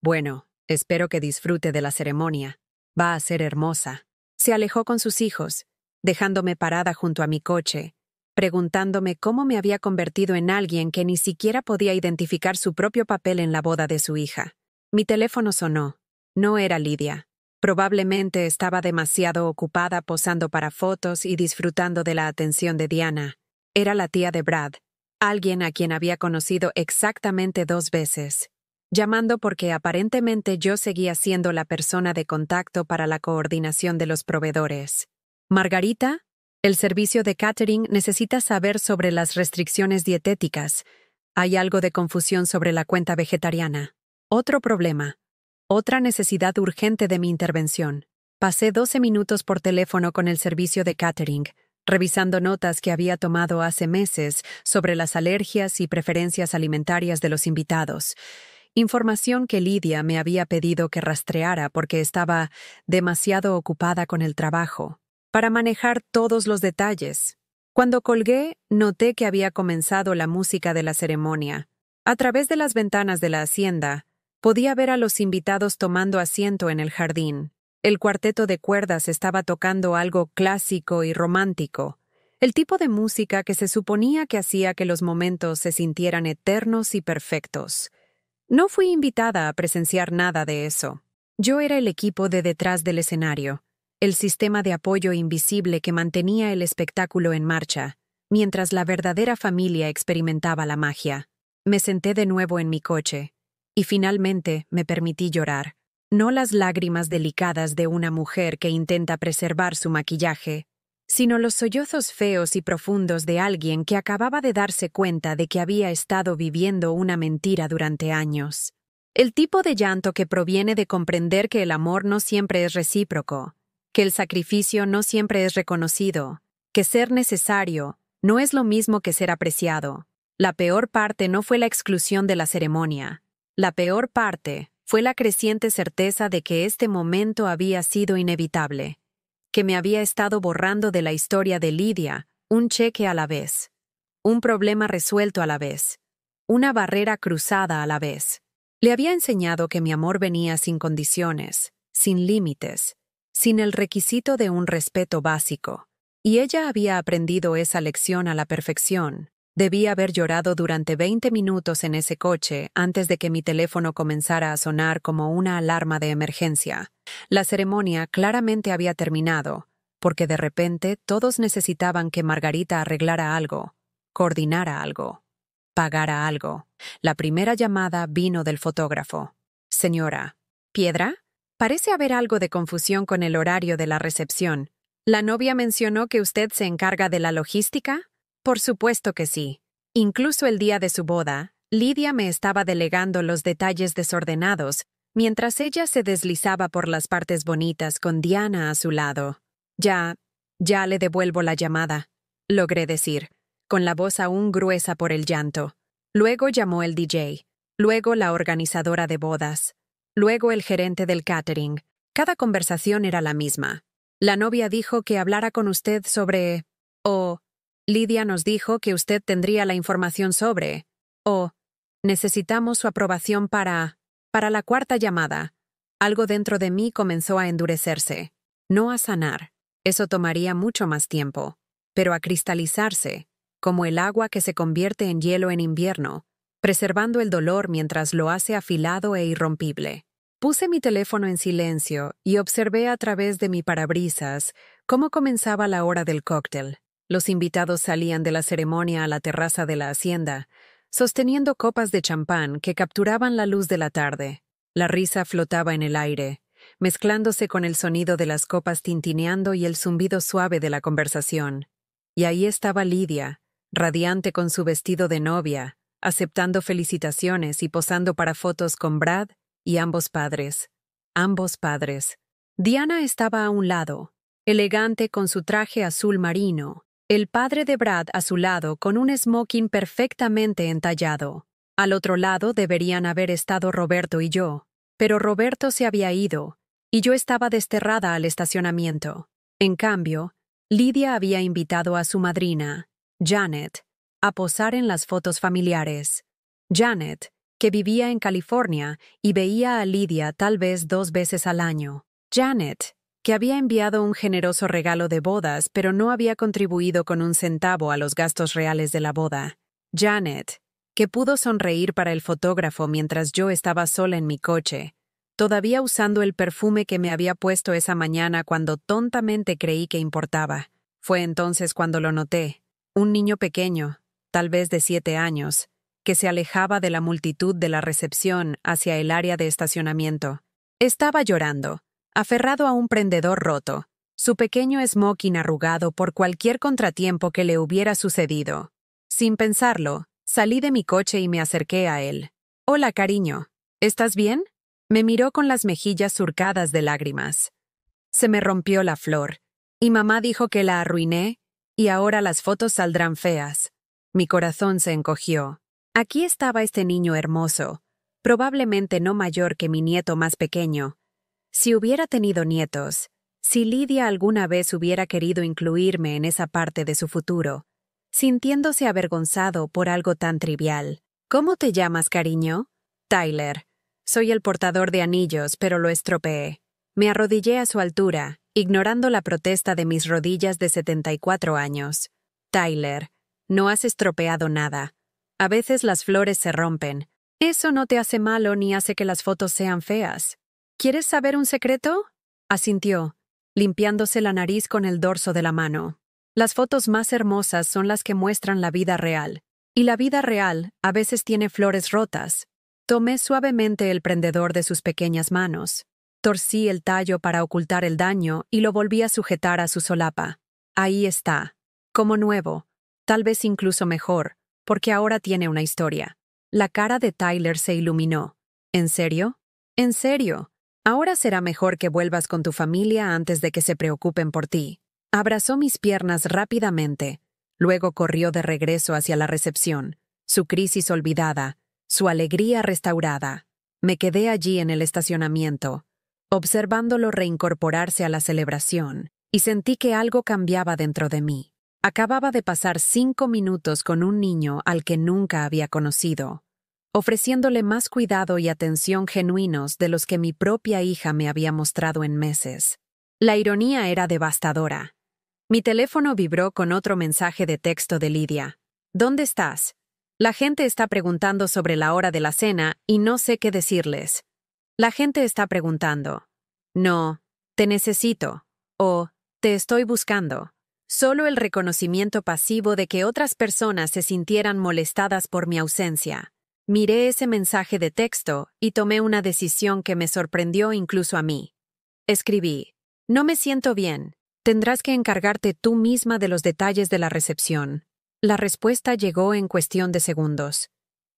Bueno, espero que disfrute de la ceremonia. Va a ser hermosa. Se alejó con sus hijos, dejándome parada junto a mi coche, preguntándome cómo me había convertido en alguien que ni siquiera podía identificar su propio papel en la boda de su hija. Mi teléfono sonó. No era Lidia. Probablemente estaba demasiado ocupada posando para fotos y disfrutando de la atención de Diana. Era la tía de Brad, alguien a quien había conocido exactamente 2 veces, llamando porque aparentemente yo seguía siendo la persona de contacto para la coordinación de los proveedores. Margarita, el servicio de catering necesita saber sobre las restricciones dietéticas. Hay algo de confusión sobre la cuenta vegetariana. Otro problema. Otra necesidad urgente de mi intervención. Pasé 12 minutos por teléfono con el servicio de catering, revisando notas que había tomado hace meses sobre las alergias y preferencias alimentarias de los invitados. Información que Lidia me había pedido que rastreara porque estaba demasiado ocupada con el trabajo para manejar todos los detalles. Cuando colgué, noté que había comenzado la música de la ceremonia. A través de las ventanas de la hacienda, podía ver a los invitados tomando asiento en el jardín. El cuarteto de cuerdas estaba tocando algo clásico y romántico, el tipo de música que se suponía que hacía que los momentos se sintieran eternos y perfectos. No fui invitada a presenciar nada de eso. Yo era el equipo de detrás del escenario, el sistema de apoyo invisible que mantenía el espectáculo en marcha, mientras la verdadera familia experimentaba la magia. Me senté de nuevo en mi coche, y finalmente me permití llorar. No las lágrimas delicadas de una mujer que intenta preservar su maquillaje, sino los sollozos feos y profundos de alguien que acababa de darse cuenta de que había estado viviendo una mentira durante años. El tipo de llanto que proviene de comprender que el amor no siempre es recíproco, que el sacrificio no siempre es reconocido, que ser necesario no es lo mismo que ser apreciado. La peor parte no fue la exclusión de la ceremonia. La peor parte fue la creciente certeza de que este momento había sido inevitable, que me había estado borrando de la historia de Lidia, un cheque a la vez, un problema resuelto a la vez, una barrera cruzada a la vez. Le había enseñado que mi amor venía sin condiciones, sin límites, sin el requisito de un respeto básico, y ella había aprendido esa lección a la perfección. Debí haber llorado durante 20 minutos en ese coche antes de que mi teléfono comenzara a sonar como una alarma de emergencia. La ceremonia claramente había terminado, porque de repente todos necesitaban que Margarita arreglara algo, coordinara algo, pagara algo. La primera llamada vino del fotógrafo. Señora, ¿Piedra? Parece haber algo de confusión con el horario de la recepción. ¿La novia mencionó que usted se encarga de la logística? Por supuesto que sí. Incluso el día de su boda, Lidia me estaba delegando los detalles desordenados, mientras ella se deslizaba por las partes bonitas con Diana a su lado. Ya le devuelvo la llamada, logré decir, con la voz aún gruesa por el llanto. Luego llamó el DJ, luego la organizadora de bodas, luego el gerente del catering. Cada conversación era la misma. La novia dijo que hablara con usted sobre... Lidia nos dijo que usted tendría la información sobre... necesitamos su aprobación para la cuarta llamada. Algo dentro de mí comenzó a endurecerse. No a sanar. Eso tomaría mucho más tiempo. Pero a cristalizarse, como el agua que se convierte en hielo en invierno, preservando el dolor mientras lo hace afilado e irrompible. Puse mi teléfono en silencio y observé a través de mi parabrisas cómo comenzaba la hora del cóctel. Los invitados salían de la ceremonia a la terraza de la hacienda, sosteniendo copas de champán que capturaban la luz de la tarde. La risa flotaba en el aire, mezclándose con el sonido de las copas tintineando y el zumbido suave de la conversación. Y ahí estaba Lidia, radiante con su vestido de novia, aceptando felicitaciones y posando para fotos con Brad y ambos padres. Ambos padres. Diana estaba a un lado, elegante con su traje azul marino, el padre de Brad a su lado con un smoking perfectamente entallado. Al otro lado deberían haber estado Roberto y yo, pero Roberto se había ido, y yo estaba desterrada al estacionamiento. En cambio, Lidia había invitado a su madrina, Janet, a posar en las fotos familiares. Janet, que vivía en California y veía a Lidia tal vez 2 veces al año. Janet, que había enviado un generoso regalo de bodas, pero no había contribuido con un centavo a los gastos reales de la boda. Janet, que pudo sonreír para el fotógrafo mientras yo estaba sola en mi coche, todavía usando el perfume que me había puesto esa mañana cuando tontamente creí que importaba. Fue entonces cuando lo noté. Un niño pequeño, tal vez de 7 años, que se alejaba de la multitud de la recepción hacia el área de estacionamiento. Estaba llorando, aferrado a un prendedor roto, su pequeño smoking arrugado por cualquier contratiempo que le hubiera sucedido. Sin pensarlo, salí de mi coche y me acerqué a él. «Hola, cariño. ¿Estás bien?» Me miró con las mejillas surcadas de lágrimas. Se me rompió la flor, y mamá dijo que la arruiné, y ahora las fotos saldrán feas. Mi corazón se encogió. Aquí estaba este niño hermoso, probablemente no mayor que mi nieto más pequeño. Si hubiera tenido nietos, si Lidia alguna vez hubiera querido incluirme en esa parte de su futuro, sintiéndose avergonzado por algo tan trivial. ¿Cómo te llamas, cariño? Tyler. Soy el portador de anillos, pero lo estropeé. Me arrodillé a su altura, ignorando la protesta de mis rodillas de 74 años. Tyler, no has estropeado nada. A veces las flores se rompen. Eso no te hace malo ni hace que las fotos sean feas. ¿Quieres saber un secreto? Asintió, limpiándose la nariz con el dorso de la mano. Las fotos más hermosas son las que muestran la vida real. Y la vida real a veces tiene flores rotas. Tomé suavemente el prendedor de sus pequeñas manos. Torcí el tallo para ocultar el daño y lo volví a sujetar a su solapa. Ahí está. Como nuevo. Tal vez incluso mejor, porque ahora tiene una historia. La cara de Tyler se iluminó. ¿En serio? ¿En serio? Ahora será mejor que vuelvas con tu familia antes de que se preocupen por ti. Abrazó mis piernas rápidamente. Luego corrió de regreso hacia la recepción. Su crisis olvidada. Su alegría restaurada. Me quedé allí en el estacionamiento, observándolo reincorporarse a la celebración, y sentí que algo cambiaba dentro de mí. Acababa de pasar 5 minutos con un niño al que nunca había conocido, ofreciéndole más cuidado y atención genuinos de los que mi propia hija me había mostrado en meses. La ironía era devastadora. Mi teléfono vibró con otro mensaje de texto de Lidia. ¿Dónde estás? La gente está preguntando sobre la hora de la cena y no sé qué decirles. La gente está preguntando. No, te necesito. O, te estoy buscando. Solo el reconocimiento pasivo de que otras personas se sintieran molestadas por mi ausencia. Miré ese mensaje de texto y tomé una decisión que me sorprendió incluso a mí. Escribí. No me siento bien. Tendrás que encargarte tú misma de los detalles de la recepción. La respuesta llegó en cuestión de segundos.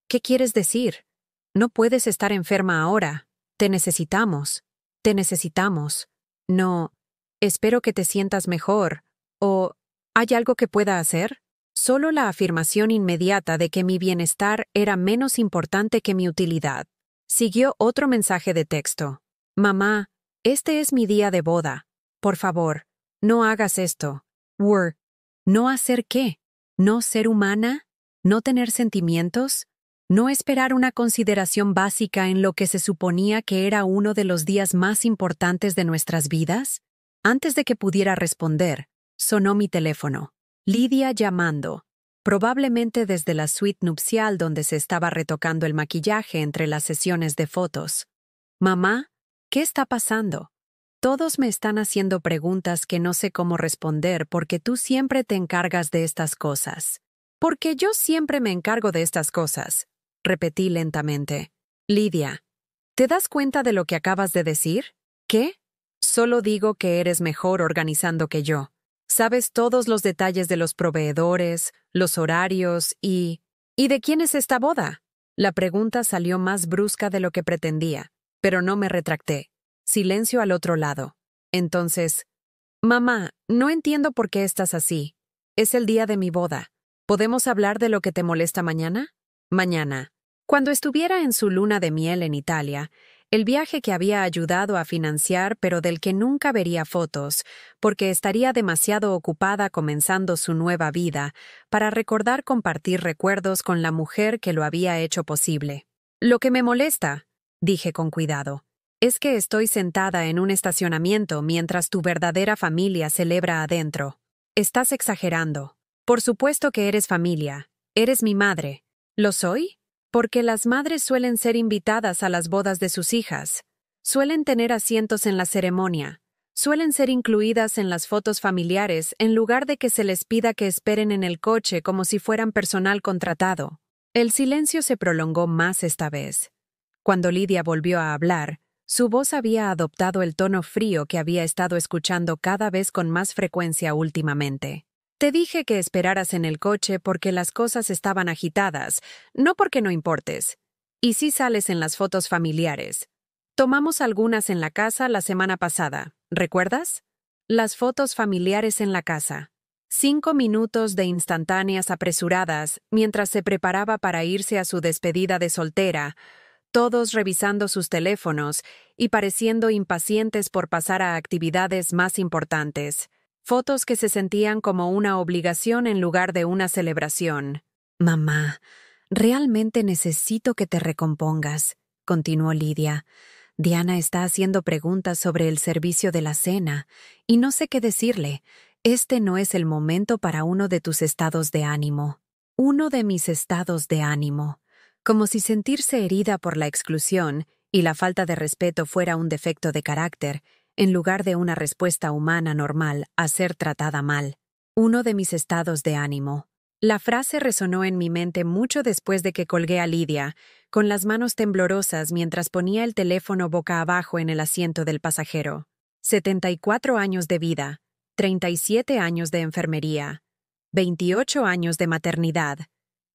¿Qué quieres decir? No puedes estar enferma ahora. Te necesitamos. Te necesitamos. No. Espero que te sientas mejor. ¿O hay algo que pueda hacer? Solo la afirmación inmediata de que mi bienestar era menos importante que mi utilidad. Siguió otro mensaje de texto. Mamá, este es mi día de boda. Por favor, no hagas esto. ¿No hacer qué? ¿No ser humana? ¿No tener sentimientos? ¿No esperar una consideración básica en lo que se suponía que era uno de los días más importantes de nuestras vidas? Antes de que pudiera responder, sonó mi teléfono. Lidia llamando, probablemente desde la suite nupcial donde se estaba retocando el maquillaje entre las sesiones de fotos. Mamá, ¿qué está pasando? Todos me están haciendo preguntas que no sé cómo responder porque tú siempre te encargas de estas cosas. Porque yo siempre me encargo de estas cosas, repetí lentamente. Lidia, ¿te das cuenta de lo que acabas de decir? ¿Qué? Solo digo que eres mejor organizando que yo. Sabes todos los detalles de los proveedores, los horarios y... ¿Y de quién es esta boda? La pregunta salió más brusca de lo que pretendía, pero no me retracté. Silencio al otro lado. Entonces, mamá, no entiendo por qué estás así. Es el día de mi boda. ¿Podemos hablar de lo que te molesta mañana? Mañana. Cuando estuviera en su luna de miel en Italia, el viaje que había ayudado a financiar pero del que nunca vería fotos, porque estaría demasiado ocupada comenzando su nueva vida para recordar compartir recuerdos con la mujer que lo había hecho posible. Lo que me molesta, dije con cuidado, es que estoy sentada en un estacionamiento mientras tu verdadera familia celebra adentro. Estás exagerando. Por supuesto que eres familia. Eres mi madre. ¿Lo soy? Porque las madres suelen ser invitadas a las bodas de sus hijas. Suelen tener asientos en la ceremonia. Suelen ser incluidas en las fotos familiares en lugar de que se les pida que esperen en el coche como si fueran personal contratado. El silencio se prolongó más esta vez. Cuando Lidia volvió a hablar, su voz había adoptado el tono frío que había estado escuchando cada vez con más frecuencia últimamente. Te dije que esperaras en el coche porque las cosas estaban agitadas, no porque no importes. Y sí sales en las fotos familiares. Tomamos algunas en la casa la semana pasada, ¿recuerdas? Las fotos familiares en la casa. 5 minutos de instantáneas apresuradas mientras se preparaba para irse a su despedida de soltera, todos revisando sus teléfonos y pareciendo impacientes por pasar a actividades más importantes. Fotos que se sentían como una obligación en lugar de una celebración. «Mamá, realmente necesito que te recompongas», continuó Lidia. «Diana está haciendo preguntas sobre el servicio de la cena, y no sé qué decirle. Este no es el momento para uno de tus estados de ánimo». Uno de mis estados de ánimo. Como si sentirse herida por la exclusión y la falta de respeto fuera un defecto de carácter, en lugar de una respuesta humana normal a ser tratada mal. Uno de mis estados de ánimo. La frase resonó en mi mente mucho después de que colgué a Lidia, con las manos temblorosas mientras ponía el teléfono boca abajo en el asiento del pasajero. 74 años de vida, 37 años de enfermería, 28 años de maternidad,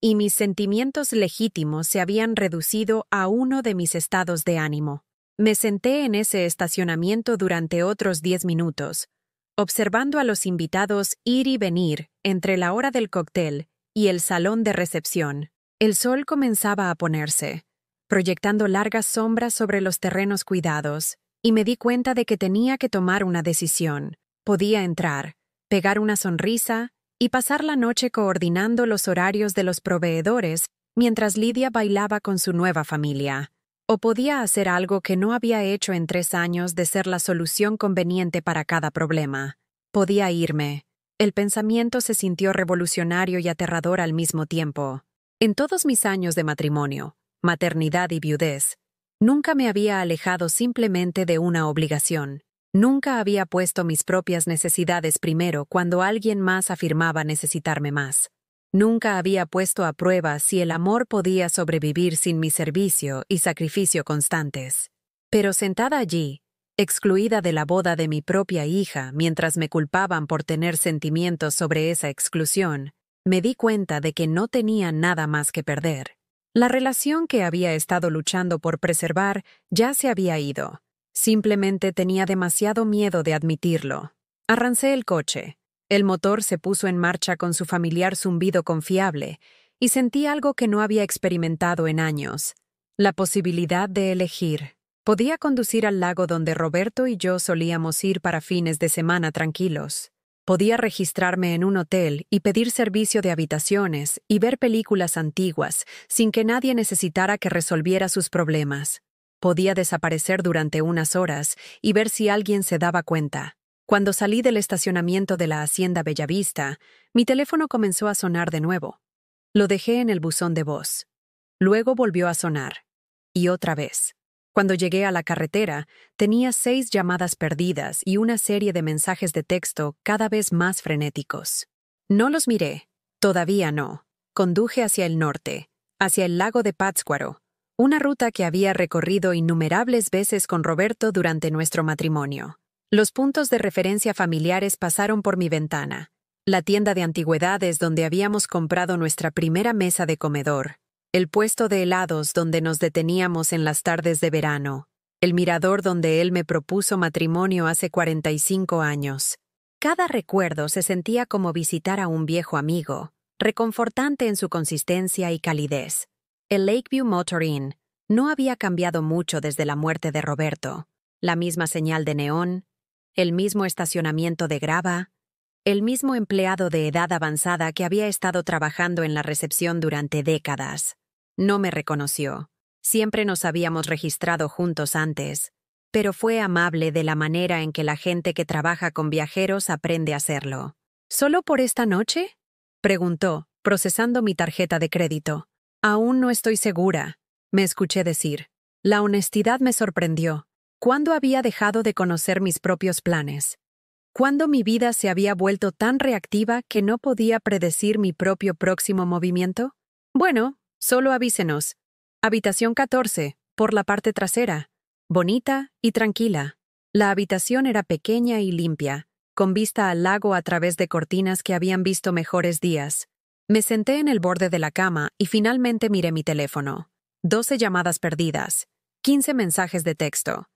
y mis sentimientos legítimos se habían reducido a uno de mis estados de ánimo. Me senté en ese estacionamiento durante otros 10 minutos, observando a los invitados ir y venir entre la hora del cóctel y el salón de recepción. El sol comenzaba a ponerse, proyectando largas sombras sobre los terrenos cuidados, y me di cuenta de que tenía que tomar una decisión. Podía entrar, pegar una sonrisa y pasar la noche coordinando los horarios de los proveedores mientras Lidia bailaba con su nueva familia. O podía hacer algo que no había hecho en 3 años de ser la solución conveniente para cada problema. Podía irme. El pensamiento se sintió revolucionario y aterrador al mismo tiempo. En todos mis años de matrimonio, maternidad y viudez, nunca me había alejado simplemente de una obligación. Nunca había puesto mis propias necesidades primero cuando alguien más afirmaba necesitarme más. Nunca había puesto a prueba si el amor podía sobrevivir sin mi servicio y sacrificio constantes. Pero sentada allí, excluida de la boda de mi propia hija mientras me culpaban por tener sentimientos sobre esa exclusión, me di cuenta de que no tenía nada más que perder. La relación que había estado luchando por preservar ya se había ido. Simplemente tenía demasiado miedo de admitirlo. Arrancé el coche. El motor se puso en marcha con su familiar zumbido confiable, y sentí algo que no había experimentado en años. La posibilidad de elegir. Podía conducir al lago donde Roberto y yo solíamos ir para fines de semana tranquilos. Podía registrarme en un hotel y pedir servicio de habitaciones y ver películas antiguas sin que nadie necesitara que resolviera sus problemas. Podía desaparecer durante unas horas y ver si alguien se daba cuenta. Cuando salí del estacionamiento de la Hacienda Bellavista, mi teléfono comenzó a sonar de nuevo. Lo dejé en el buzón de voz. Luego volvió a sonar. Y otra vez. Cuando llegué a la carretera, tenía 6 llamadas perdidas y una serie de mensajes de texto cada vez más frenéticos. No los miré. Todavía no. Conduje hacia el norte, hacia el lago de Pátzcuaro, una ruta que había recorrido innumerables veces con Roberto durante nuestro matrimonio. Los puntos de referencia familiares pasaron por mi ventana. La tienda de antigüedades donde habíamos comprado nuestra primera mesa de comedor. El puesto de helados donde nos deteníamos en las tardes de verano. El mirador donde él me propuso matrimonio hace 45 años. Cada recuerdo se sentía como visitar a un viejo amigo, reconfortante en su consistencia y calidez. El Lakeview Motor Inn no había cambiado mucho desde la muerte de Roberto. La misma señal de neón, el mismo estacionamiento de grava, el mismo empleado de edad avanzada que había estado trabajando en la recepción durante décadas. No me reconoció. Siempre nos habíamos registrado juntos antes, pero fue amable de la manera en que la gente que trabaja con viajeros aprende a hacerlo. ¿Solo por esta noche?, preguntó, procesando mi tarjeta de crédito. Aún no estoy segura, me escuché decir. La honestidad me sorprendió. ¿Cuándo había dejado de conocer mis propios planes? ¿Cuándo mi vida se había vuelto tan reactiva que no podía predecir mi propio próximo movimiento? Bueno, solo avísenos. Habitación 14, por la parte trasera. Bonita y tranquila. La habitación era pequeña y limpia, con vista al lago a través de cortinas que habían visto mejores días. Me senté en el borde de la cama y finalmente miré mi teléfono. 12 llamadas perdidas. 15 mensajes de texto.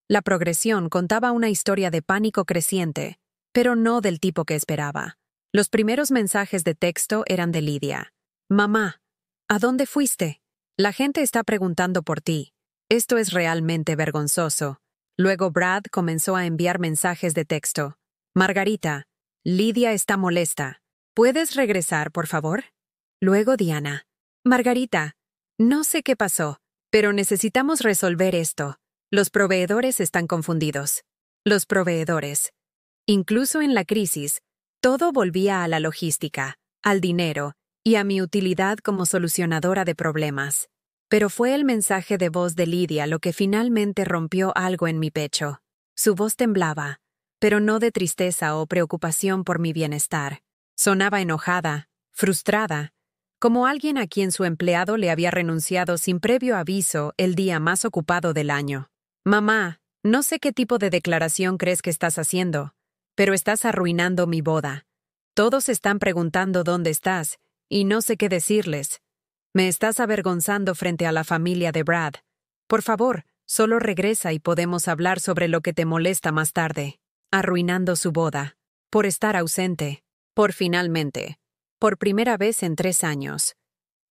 La progresión contaba una historia de pánico creciente, pero no del tipo que esperaba. Los primeros mensajes de texto eran de Lidia. Mamá, ¿a dónde fuiste? La gente está preguntando por ti. Esto es realmente vergonzoso. Luego Brad comenzó a enviar mensajes de texto. Margarita, Lidia está molesta. ¿Puedes regresar, por favor? Luego Diana. Margarita, no sé qué pasó, pero necesitamos resolver esto. Los proveedores están confundidos. Los proveedores. Incluso en la crisis, todo volvía a la logística, al dinero y a mi utilidad como solucionadora de problemas. Pero fue el mensaje de voz de Lidia lo que finalmente rompió algo en mi pecho. Su voz temblaba, pero no de tristeza o preocupación por mi bienestar. Sonaba enojada, frustrada, como alguien a quien su empleado le había renunciado sin previo aviso el día más ocupado del año. Mamá, no sé qué tipo de declaración crees que estás haciendo, pero estás arruinando mi boda. Todos están preguntando dónde estás, y no sé qué decirles. Me estás avergonzando frente a la familia de Brad. Por favor, solo regresa y podemos hablar sobre lo que te molesta más tarde. Arruinando su boda. Por estar ausente. Por finalmente. Por primera vez en 3 años.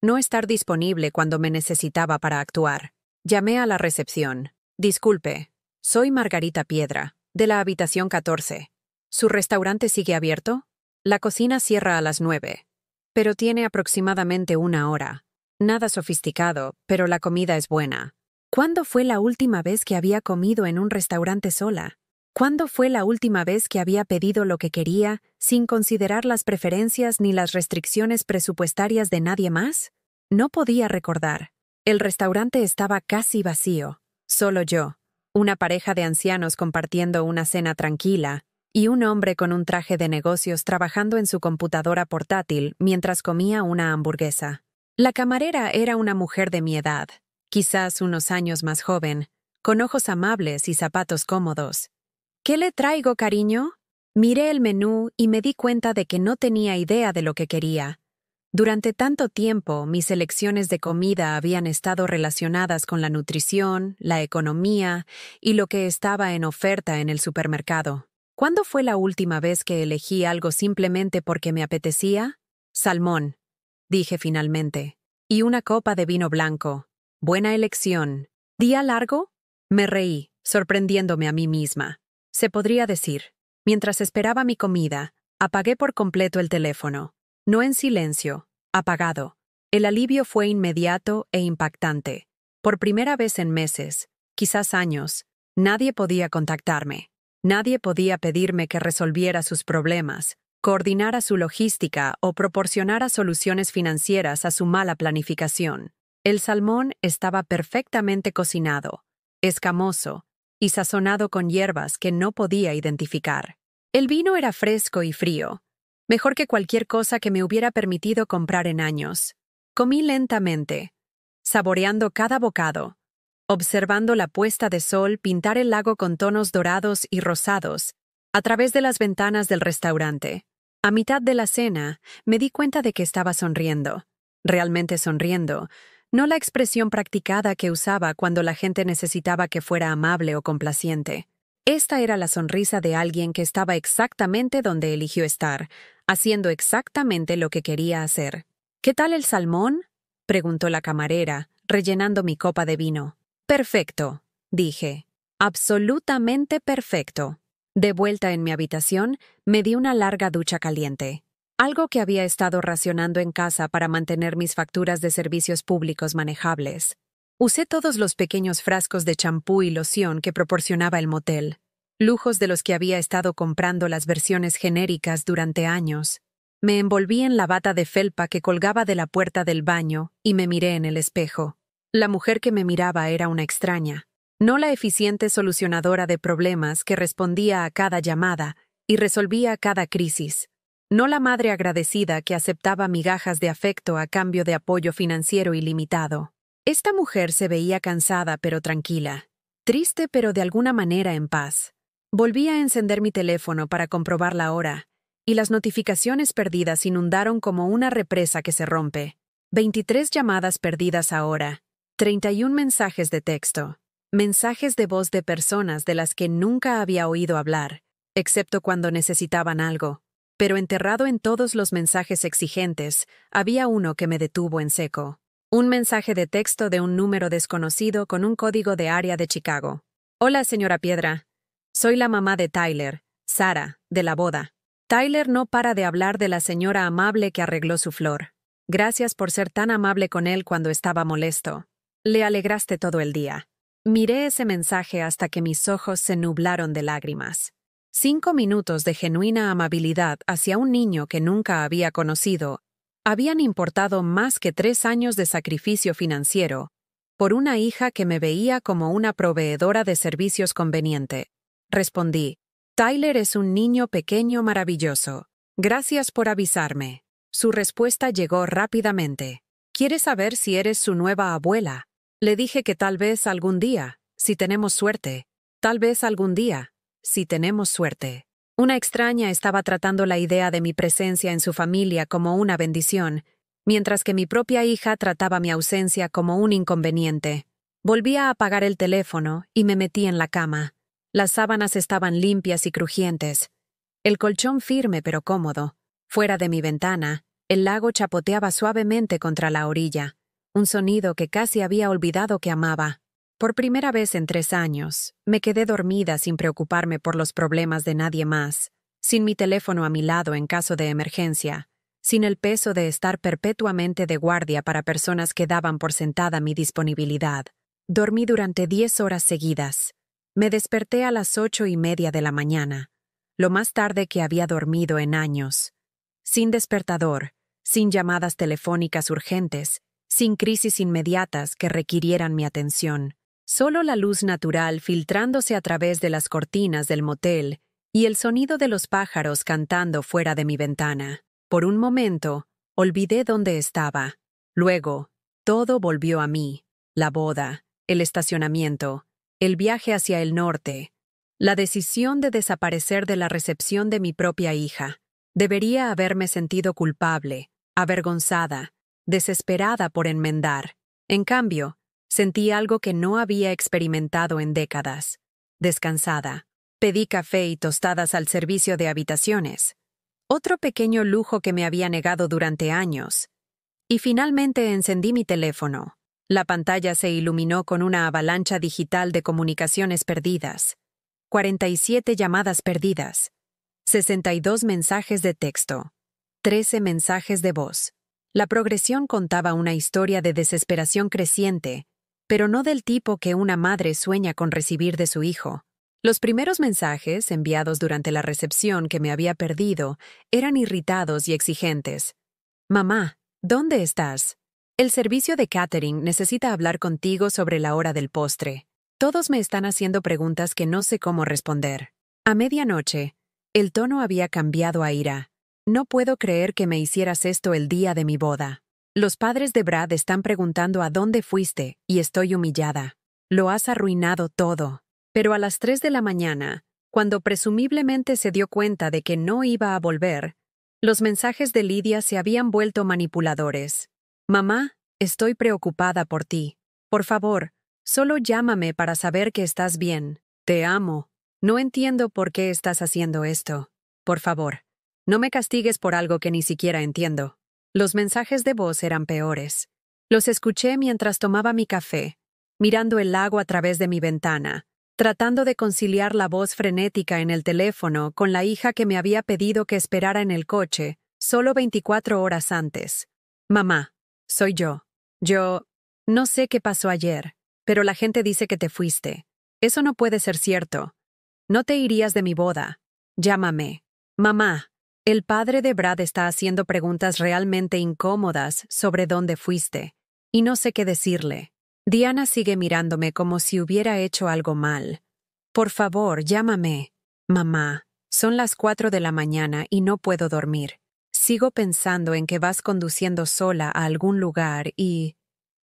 No estar disponible cuando me necesitaba para actuar. Llamé a la recepción. Disculpe, soy Margarita Piedra, de la habitación 14. ¿Su restaurante sigue abierto? La cocina cierra a las 9. Pero tiene aproximadamente 1 hora. Nada sofisticado, pero la comida es buena. ¿Cuándo fue la última vez que había comido en un restaurante sola? ¿Cuándo fue la última vez que había pedido lo que quería, sin considerar las preferencias ni las restricciones presupuestarias de nadie más? No podía recordar. El restaurante estaba casi vacío. Solo yo, una pareja de ancianos compartiendo una cena tranquila, y un hombre con un traje de negocios trabajando en su computadora portátil mientras comía una hamburguesa. La camarera era una mujer de mi edad, quizás unos años más joven, con ojos amables y zapatos cómodos. ¿Qué le traigo, cariño? Miré el menú y me di cuenta de que no tenía idea de lo que quería. Durante tanto tiempo, mis elecciones de comida habían estado relacionadas con la nutrición, la economía y lo que estaba en oferta en el supermercado. ¿Cuándo fue la última vez que elegí algo simplemente porque me apetecía? Salmón, dije finalmente. Y una copa de vino blanco. Buena elección. ¿Día largo? Me reí, sorprendiéndome a mí misma. Se podría decir. Mientras esperaba mi comida, apagué por completo el teléfono. No en silencio, apagado. El alivio fue inmediato e impactante. Por primera vez en meses, quizás años, nadie podía contactarme. Nadie podía pedirme que resolviera sus problemas, coordinara su logística o proporcionara soluciones financieras a su mala planificación. El salmón estaba perfectamente cocinado, escamoso y sazonado con hierbas que no podía identificar. El vino era fresco y frío, mejor que cualquier cosa que me hubiera permitido comprar en años. Comí lentamente, saboreando cada bocado, observando la puesta de sol pintar el lago con tonos dorados y rosados a través de las ventanas del restaurante. A mitad de la cena, me di cuenta de que estaba sonriendo. Realmente sonriendo, no la expresión practicada que usaba cuando la gente necesitaba que fuera amable o complaciente. Esta era la sonrisa de alguien que estaba exactamente donde eligió estar, haciendo exactamente lo que quería hacer. ¿Qué tal el salmón?, preguntó la camarera, rellenando mi copa de vino. Perfecto, dije. Absolutamente perfecto. De vuelta en mi habitación, me di una larga ducha caliente. Algo que había estado racionando en casa para mantener mis facturas de servicios públicos manejables. Usé todos los pequeños frascos de champú y loción que proporcionaba el motel, lujos de los que había estado comprando las versiones genéricas durante años. Me envolví en la bata de felpa que colgaba de la puerta del baño y me miré en el espejo. La mujer que me miraba era una extraña, no la eficiente solucionadora de problemas que respondía a cada llamada y resolvía cada crisis, no la madre agradecida que aceptaba migajas de afecto a cambio de apoyo financiero ilimitado. Esta mujer se veía cansada pero tranquila, triste pero de alguna manera en paz. Volví a encender mi teléfono para comprobar la hora, y las notificaciones perdidas inundaron como una represa que se rompe. 23 llamadas perdidas ahora, 31 mensajes de texto. mensajes de voz de personas de las que nunca había oído hablar, excepto cuando necesitaban algo. Pero enterrado en todos los mensajes exigentes, había uno que me detuvo en seco. Un mensaje de texto de un número desconocido con un código de área de Chicago. Hola, señora Piedra. Soy la mamá de Tyler, Sara, de la boda. Tyler no para de hablar de la señora amable que arregló su flor. Gracias por ser tan amable con él cuando estaba molesto. Le alegraste todo el día. Miré ese mensaje hasta que mis ojos se nublaron de lágrimas. 5 minutos de genuina amabilidad hacia un niño que nunca había conocido habían importado más que 3 años de sacrificio financiero por una hija que me veía como una proveedora de servicios conveniente. Respondí, Tyler es un niño pequeño maravilloso. Gracias por avisarme. Su respuesta llegó rápidamente. ¿Quiere saber si eres su nueva abuela? Le dije que tal vez algún día, si tenemos suerte. Tal vez algún día, si tenemos suerte. Una extraña estaba tratando la idea de mi presencia en su familia como una bendición, mientras que mi propia hija trataba mi ausencia como un inconveniente. Volví a apagar el teléfono y me metí en la cama. Las sábanas estaban limpias y crujientes. El colchón firme pero cómodo. Fuera de mi ventana, el lago chapoteaba suavemente contra la orilla, un sonido que casi había olvidado que amaba. Por primera vez en 3 años, me quedé dormida sin preocuparme por los problemas de nadie más, sin mi teléfono a mi lado en caso de emergencia, sin el peso de estar perpetuamente de guardia para personas que daban por sentada mi disponibilidad. Dormí durante 10 horas seguidas. Me desperté a las 8:30 de la mañana, lo más tarde que había dormido en años. Sin despertador, sin llamadas telefónicas urgentes, sin crisis inmediatas que requirieran mi atención. Solo la luz natural filtrándose a través de las cortinas del motel y el sonido de los pájaros cantando fuera de mi ventana. Por un momento, olvidé dónde estaba. Luego, todo volvió a mí. La boda, el estacionamiento, el viaje hacia el norte, la decisión de desaparecer de la recepción de mi propia hija. Debería haberme sentido culpable, avergonzada, desesperada por enmendar. En cambio, sentí algo que no había experimentado en décadas. Descansada. Pedí café y tostadas al servicio de habitaciones. Otro pequeño lujo que me había negado durante años. Y finalmente encendí mi teléfono. La pantalla se iluminó con una avalancha digital de comunicaciones perdidas. 47 llamadas perdidas. 62 mensajes de texto. 13 mensajes de voz. La progresión contaba una historia de desesperación creciente, pero no del tipo que una madre sueña con recibir de su hijo. Los primeros mensajes, enviados durante la recepción que me había perdido, eran irritados y exigentes. Mamá, ¿dónde estás? El servicio de catering necesita hablar contigo sobre la hora del postre. Todos me están haciendo preguntas que no sé cómo responder. A medianoche, el tono había cambiado a ira. No puedo creer que me hicieras esto el día de mi boda. Los padres de Brad están preguntando a dónde fuiste y estoy humillada. Lo has arruinado todo. Pero a las 3 de la mañana, cuando presumiblemente se dio cuenta de que no iba a volver, los mensajes de Lidia se habían vuelto manipuladores. Mamá, estoy preocupada por ti. Por favor, solo llámame para saber que estás bien. Te amo. No entiendo por qué estás haciendo esto. Por favor, no me castigues por algo que ni siquiera entiendo. Los mensajes de voz eran peores. Los escuché mientras tomaba mi café, mirando el lago a través de mi ventana, tratando de conciliar la voz frenética en el teléfono con la hija que me había pedido que esperara en el coche, solo 24 horas antes. Mamá, soy yo. No sé qué pasó ayer, pero la gente dice que te fuiste. Eso no puede ser cierto. No te irías de mi boda. Llámame. Mamá, el padre de Brad está haciendo preguntas realmente incómodas sobre dónde fuiste, y no sé qué decirle. Diana sigue mirándome como si hubiera hecho algo mal. Por favor, llámame. Mamá, son las 4 de la mañana y no puedo dormir. Sigo pensando en que vas conduciendo sola a algún lugar y...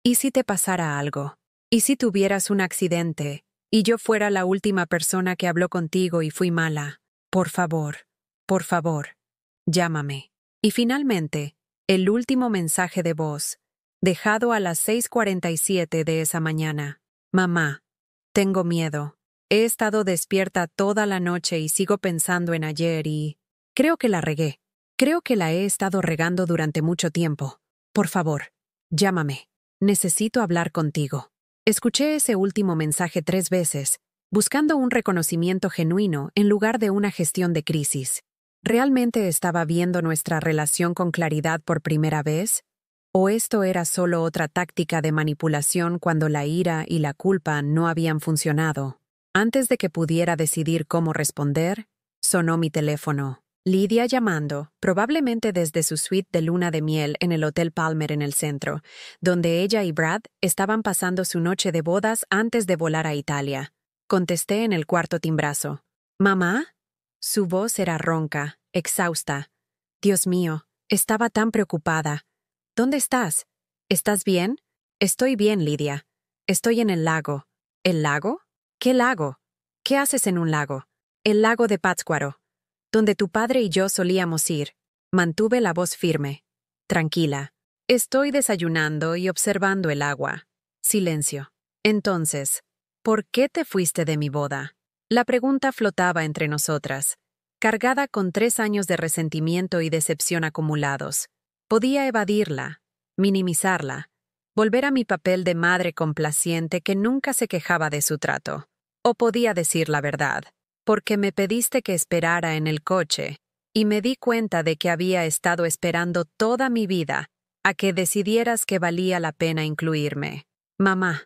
¿Y si te pasara algo? ¿Y si tuvieras un accidente y yo fuera la última persona que habló contigo y fui mala? Por favor, llámame. Y finalmente, el último mensaje de voz, dejado a las 6:47 de esa mañana. Mamá, Tengo miedo. He estado despierta toda la noche y sigo pensando en ayer y... Creo que la regué. Creo que la he estado regando durante mucho tiempo. Por favor, llámame. Necesito hablar contigo. Escuché ese último mensaje 3 veces, buscando un reconocimiento genuino en lugar de una gestión de crisis. ¿Realmente estaba viendo nuestra relación con claridad por primera vez? ¿O esto era solo otra táctica de manipulación cuando la ira y la culpa no habían funcionado? Antes de que pudiera decidir cómo responder, sonó mi teléfono. Lidia llamando, probablemente desde su suite de luna de miel en el Hotel Palmer en el centro, donde ella y Brad estaban pasando su noche de bodas antes de volar a Italia. Contesté en el cuarto timbrazo. ¿Mamá? Su voz era ronca, exhausta. Dios mío, estaba tan preocupada. ¿Dónde estás? ¿Estás bien? Estoy bien, Lidia. Estoy en el lago. ¿El lago? ¿Qué lago? ¿Qué haces en un lago? El lago de Pátzcuaro, donde tu padre y yo solíamos ir. Mantuve la voz firme. Tranquila. Estoy desayunando y observando el agua. Silencio. Entonces, ¿por qué te fuiste de mi boda? La pregunta flotaba entre nosotras, cargada con 3 años de resentimiento y decepción acumulados. Podía evadirla, minimizarla, volver a mi papel de madre complaciente que nunca se quejaba de su trato. O podía decir la verdad, porque me pediste que esperara en el coche, y me di cuenta de que había estado esperando toda mi vida a que decidieras que valía la pena incluirme. Mamá,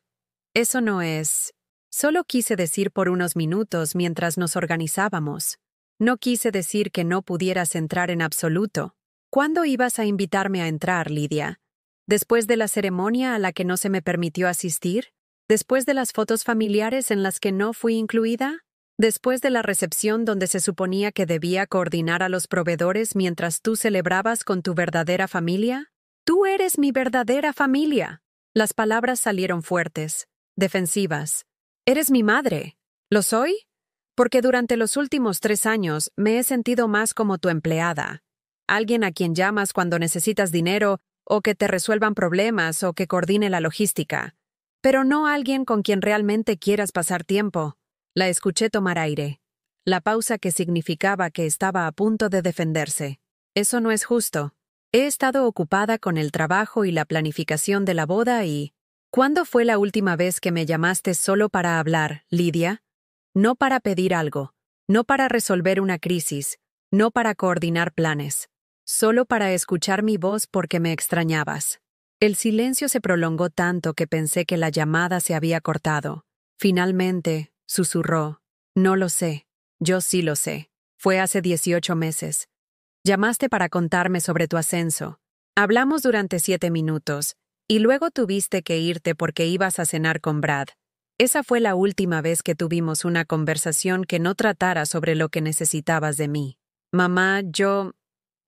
eso no es... Solo quise decir por unos minutos mientras nos organizábamos. No quise decir que no pudieras entrar en absoluto. ¿Cuándo ibas a invitarme a entrar, Lidia? ¿Después de la ceremonia a la que no se me permitió asistir? ¿Después de las fotos familiares en las que no fui incluida? ¿Después de la recepción donde se suponía que debía coordinar a los proveedores mientras tú celebrabas con tu verdadera familia? ¡Tú eres mi verdadera familia! Las palabras salieron fuertes, defensivas. «Eres mi madre». ¿Lo soy? Porque durante los últimos 3 años me he sentido más como tu empleada. Alguien a quien llamas cuando necesitas dinero, o que te resuelvan problemas, o que coordine la logística. Pero no alguien con quien realmente quieras pasar tiempo. La escuché tomar aire. La pausa que significaba que estaba a punto de defenderse. Eso no es justo. He estado ocupada con el trabajo y la planificación de la boda y... ¿Cuándo fue la última vez que me llamaste solo para hablar, Lidia? No para pedir algo, no para resolver una crisis, no para coordinar planes. Solo para escuchar mi voz porque me extrañabas. El silencio se prolongó tanto que pensé que la llamada se había cortado. Finalmente, susurró. No lo sé. Yo sí lo sé. Fue hace 18 meses. Llamaste para contarme sobre tu ascenso. Hablamos durante 7 minutos, y luego tuviste que irte porque ibas a cenar con Brad. Esa fue la última vez que tuvimos una conversación que no tratara sobre lo que necesitabas de mí. Mamá, yo...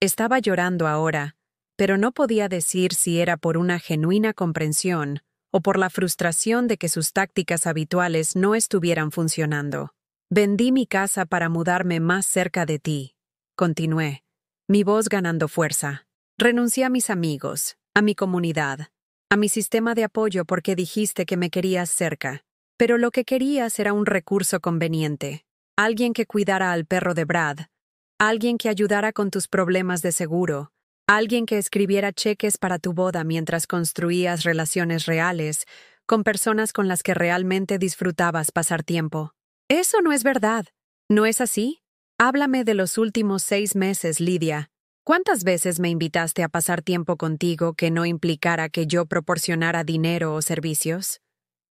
Estaba llorando ahora, pero no podía decir si era por una genuina comprensión o por la frustración de que sus tácticas habituales no estuvieran funcionando. Vendí mi casa para mudarme más cerca de ti. Continué, mi voz ganando fuerza. Renuncié a mis amigos, a mi comunidad, a mi sistema de apoyo porque dijiste que me querías cerca. Pero lo que querías era un recurso conveniente. Alguien que cuidara al perro de Brad. Alguien que ayudara con tus problemas de seguro. Alguien que escribiera cheques para tu boda mientras construías relaciones reales con personas con las que realmente disfrutabas pasar tiempo. Eso no es verdad. ¿No es así? Háblame de los últimos 6 meses, Lidia. ¿Cuántas veces me invitaste a pasar tiempo contigo que no implicara que yo proporcionara dinero o servicios?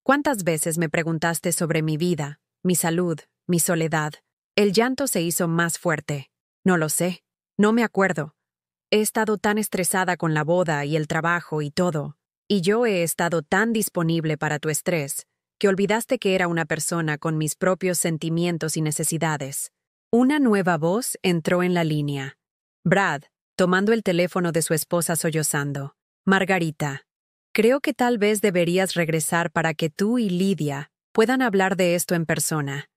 ¿Cuántas veces me preguntaste sobre mi vida, mi salud, mi soledad? El llanto se hizo más fuerte. No lo sé. No me acuerdo. He estado tan estresada con la boda y el trabajo y todo. Y yo he estado tan disponible para tu estrés, que olvidaste que era una persona con mis propios sentimientos y necesidades. Una nueva voz entró en la línea. Brad, tomando el teléfono de su esposa sollozando. Margarita, creo que tal vez deberías regresar para que tú y Lidia puedan hablar de esto en persona.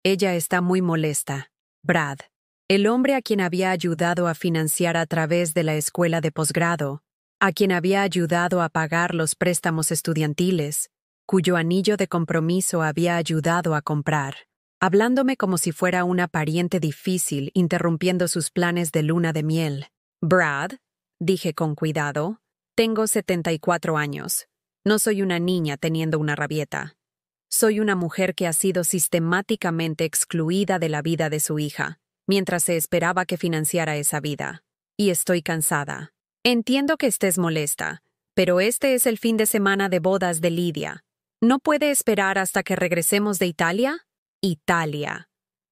Ella está muy molesta. Brad, el hombre a quien había ayudado a financiar a través de la escuela de posgrado, a quien había ayudado a pagar los préstamos estudiantiles, cuyo anillo de compromiso había ayudado a comprar, hablándome como si fuera una pariente difícil, interrumpiendo sus planes de luna de miel. Brad, dije con cuidado, tengo 74 años. No soy una niña teniendo una rabieta. Soy una mujer que ha sido sistemáticamente excluida de la vida de su hija, mientras se esperaba que financiara esa vida. Y estoy cansada. Entiendo que estés molesta, pero este es el fin de semana de bodas de Lidia. ¿No puede esperar hasta que regresemos de Italia? Italia.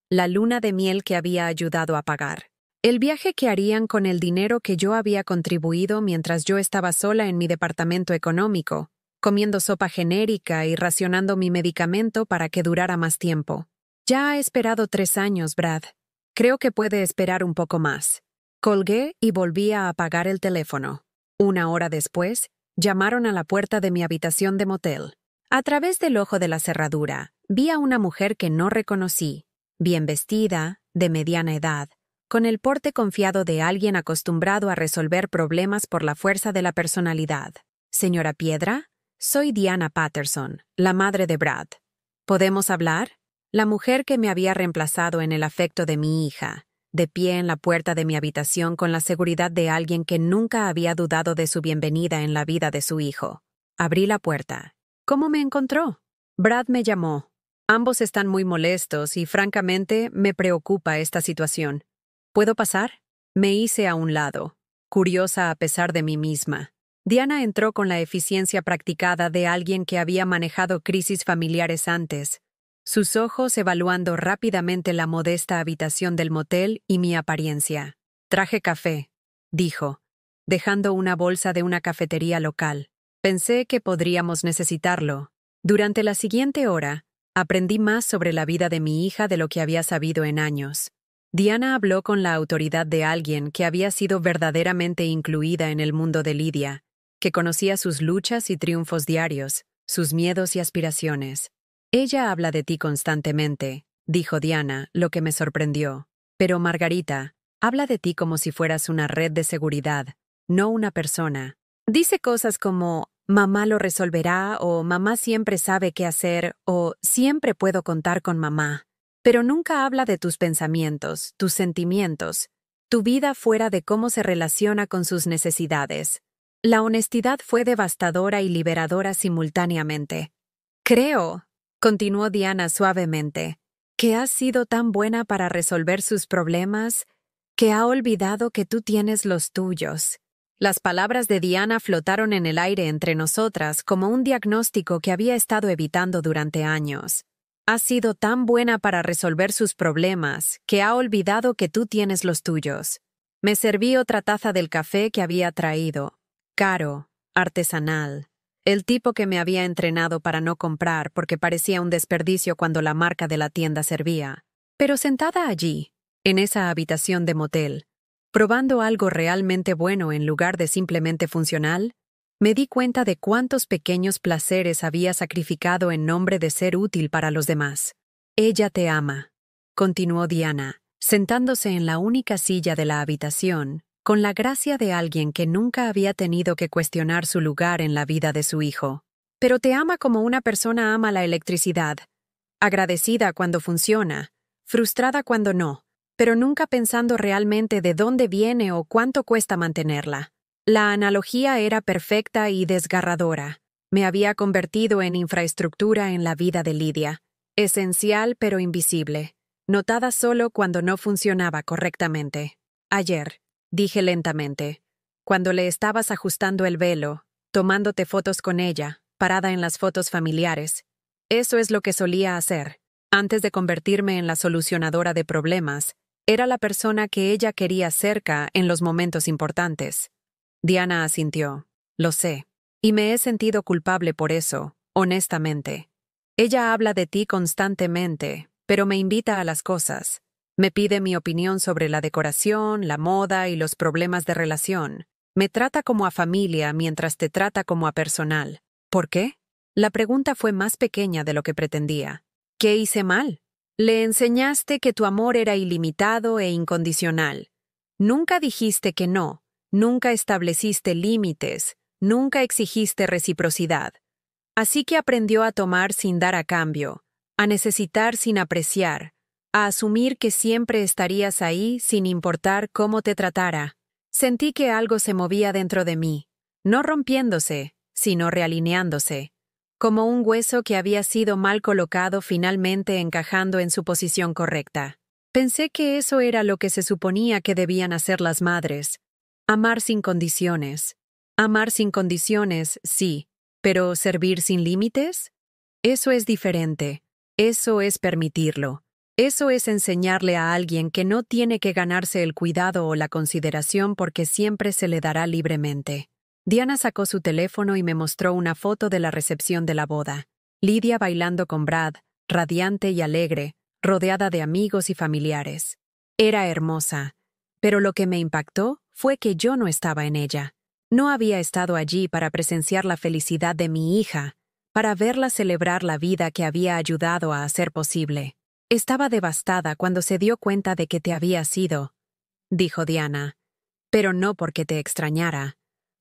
La luna de miel que había ayudado a pagar. El viaje que harían con el dinero que yo había contribuido mientras yo estaba sola en mi departamento económico, comiendo sopa genérica y racionando mi medicamento para que durara más tiempo. Ya ha esperado 3 años, Brad. Creo que puede esperar un poco más. Colgué y volví a apagar el teléfono. 1 hora después, llamaron a la puerta de mi habitación de motel. A través del ojo de la cerradura, vi a una mujer que no reconocí, bien vestida, de mediana edad, con el porte confiado de alguien acostumbrado a resolver problemas por la fuerza de la personalidad. Señora Piedra, soy Diana Patterson, la madre de Brad. ¿Podemos hablar? La mujer que me había reemplazado en el afecto de mi hija, de pie en la puerta de mi habitación con la seguridad de alguien que nunca había dudado de su bienvenida en la vida de su hijo. Abrí la puerta. ¿Cómo me encontró? Brad me llamó. Ambos están muy molestos y, francamente, me preocupa esta situación. ¿Puedo pasar? Me hice a un lado, curiosa a pesar de mí misma. Diana entró con la eficiencia practicada de alguien que había manejado crisis familiares antes, sus ojos evaluando rápidamente la modesta habitación del motel y mi apariencia. Traje café, dijo, dejando una bolsa de una cafetería local. Pensé que podríamos necesitarlo. Durante la siguiente hora, aprendí más sobre la vida de mi hija de lo que había sabido en años. Diana habló con la autoridad de alguien que había sido verdaderamente incluida en el mundo de Lidia, que conocía sus luchas y triunfos diarios, sus miedos y aspiraciones. Ella habla de ti constantemente, dijo Diana, lo que me sorprendió. Pero Margarita, habla de ti como si fueras una red de seguridad, no una persona. Dice cosas como, mamá lo resolverá, o mamá siempre sabe qué hacer, o siempre puedo contar con mamá. Pero nunca habla de tus pensamientos, tus sentimientos, tu vida fuera de cómo se relaciona con sus necesidades. La honestidad fue devastadora y liberadora simultáneamente. Creo, continuó Diana suavemente, que has sido tan buena para resolver sus problemas que ha olvidado que tú tienes los tuyos. Las palabras de Diana flotaron en el aire entre nosotras como un diagnóstico que había estado evitando durante años. Has sido tan buena para resolver sus problemas que ha olvidado que tú tienes los tuyos. Me serví otra taza del café que había traído. Caro, artesanal. El tipo que me había entrenado para no comprar porque parecía un desperdicio cuando la marca de la tienda servía. Pero sentada allí, en esa habitación de motel, probando algo realmente bueno en lugar de simplemente funcional, me di cuenta de cuántos pequeños placeres había sacrificado en nombre de ser útil para los demás. Ella te ama, continuó Diana, sentándose en la única silla de la habitación, con la gracia de alguien que nunca había tenido que cuestionar su lugar en la vida de su hijo. Pero te ama como una persona ama la electricidad, agradecida cuando funciona, frustrada cuando no, pero nunca pensando realmente de dónde viene o cuánto cuesta mantenerla. La analogía era perfecta y desgarradora. Me había convertido en infraestructura en la vida de Lidia, esencial pero invisible, notada solo cuando no funcionaba correctamente. Ayer, dije lentamente, cuando le estabas ajustando el velo, tomándote fotos con ella, parada en las fotos familiares. Eso es lo que solía hacer. Antes de convertirme en la solucionadora de problemas, era la persona que ella quería cerca en los momentos importantes. Diana asintió. Lo sé. Y me he sentido culpable por eso, honestamente. Ella habla de ti constantemente, pero me invita a las cosas. Me pide mi opinión sobre la decoración, la moda y los problemas de relación. Me trata como a familia mientras te trata como a personal. ¿Por qué? La pregunta fue más pequeña de lo que pretendía. ¿Qué hice mal? Le enseñaste que tu amor era ilimitado e incondicional. Nunca dijiste que no. Nunca estableciste límites, nunca exigiste reciprocidad. Así que aprendió a tomar sin dar a cambio, a necesitar sin apreciar, a asumir que siempre estarías ahí sin importar cómo te tratara. Sentí que algo se movía dentro de mí, no rompiéndose, sino realineándose, como un hueso que había sido mal colocado finalmente encajando en su posición correcta. Pensé que eso era lo que se suponía que debían hacer las madres. Amar sin condiciones. Amar sin condiciones, sí, pero ¿servir sin límites? Eso es diferente. Eso es permitirlo. Eso es enseñarle a alguien que no tiene que ganarse el cuidado o la consideración porque siempre se le dará libremente. Diana sacó su teléfono y me mostró una foto de la recepción de la boda. Lidia bailando con Brad, radiante y alegre, rodeada de amigos y familiares. Era hermosa, pero lo que me impactó fue que yo no estaba en ella. No había estado allí para presenciar la felicidad de mi hija, para verla celebrar la vida que había ayudado a hacer posible. Estaba devastada cuando se dio cuenta de que te habías ido, dijo Diana, pero no porque te extrañara,